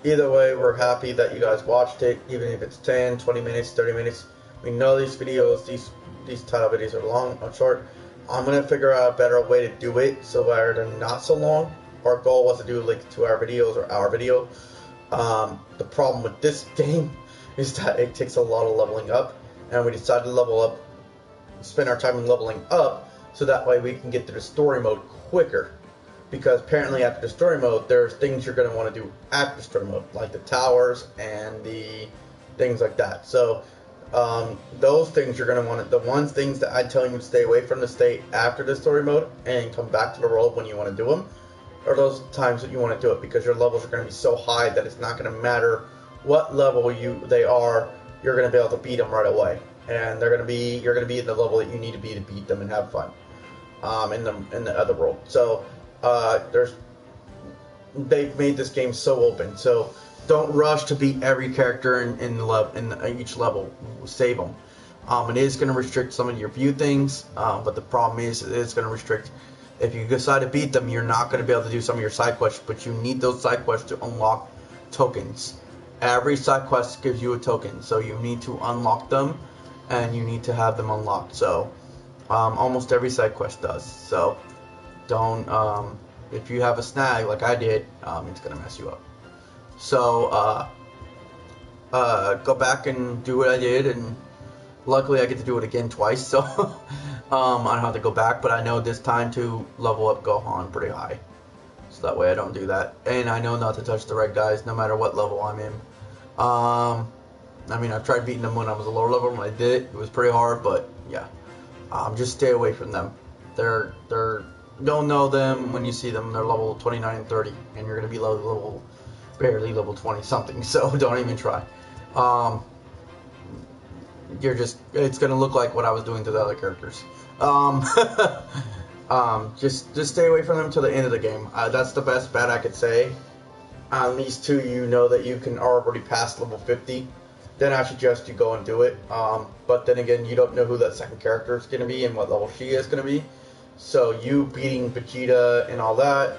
Either way, we're happy that you guys watched it, even if it's 10, 20 minutes, 30 minutes. We know these videos, these title videos are long or short. I'm gonna figure out a better way to do it so rather than not so long. Our goal was to do like 2-hour videos or hour video. The problem with this game is that it takes a lot of leveling up, and we decided to level up, spend our time in leveling up, so that way we can get to the story mode quicker. Because apparently after the story mode, there's things you're going to want to do after the story mode, like the towers and the things like that. So those things you're going to want to, things that I'm telling you to stay away from, to stay after the story mode and come back to the world when you want to do them, are those times that you want to do it, because your levels are going to be so high that it's not going to matter what level they are, you're going to be able to beat them right away, and you're going to be in the level that you need to beat them and have fun in the other world. So they've made this game so open, so don't rush to beat every character in each level. Save them. It is going to restrict some of your view things, but the problem is it's going to restrict. If you decide to beat them, you're not going to be able to do some of your side quests, but you need those side quests to unlock tokens. Every side quest gives you a token, so you need to unlock them, and you need to have them unlocked. So almost every side quest does. So don't, if you have a snag like I did, it's going to mess you up. So go back and do what I did, and luckily I get to do it again twice, so I don't have to go back, but I know this time to level up Gohan pretty high, so that way I don't do that. And I know not to touch the red guys no matter what level I'm in. I mean, I've tried beating them when I was a lower level. When I did it, it was pretty hard, but yeah, just stay away from them. Don't know them when you see them. They're level 29 and 30, and you're gonna be barely level 20 something, so don't even try. It's gonna look like what I was doing to the other characters. Just stay away from them till the end of the game. That's the best bet I could say. On these two, you know that you can already pass level 50. Then I suggest you go and do it. But then again, you don't know who that second character is gonna be and what level she is gonna be. So you beating Vegeta and all that,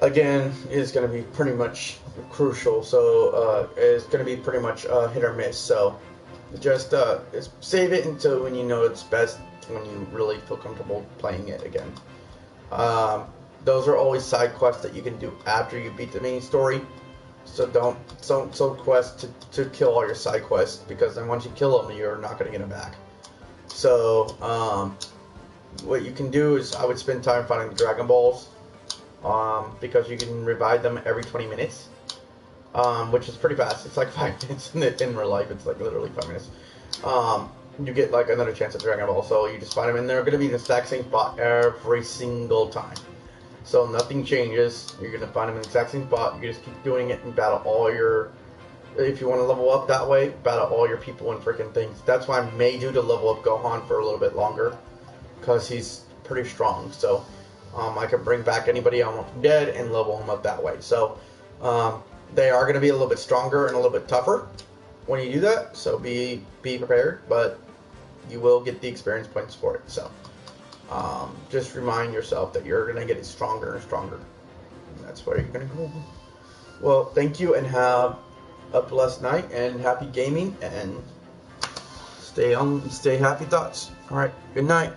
again, is going to be pretty much crucial. So it's going to be pretty much hit or miss. So just save it until when you know it's best, when you really feel comfortable playing it again. Those are always side quests that you can do after you beat the main story. So don't quest to kill all your side quests, because then once you kill them, you're not going to get them back. So what you can do is, I would spend time finding the Dragon Balls. Because you can revive them every 20 minutes, which is pretty fast. It's like 5 minutes in real life. It's like literally 5 minutes. You get like another chance at Dragon Ball, so you just find them, and they're going to be in the exact same spot every single time. So nothing changes. You're going to find them in the exact same spot. You just keep doing it and battle all your. If you want to level up that way, battle all your people and freaking things. That's why I may do to level up Gohan for a little bit longer, because he's pretty strong. So. I can bring back anybody I want from dead and level them up that way. So they are going to be a little bit stronger and a little bit tougher when you do that. So be prepared, but you will get the experience points for it. So just remind yourself that you're going to get it stronger and stronger. And that's where you're going to go. Well, thank you, and have a blessed night and happy gaming, and stay happy thoughts. All right, good night.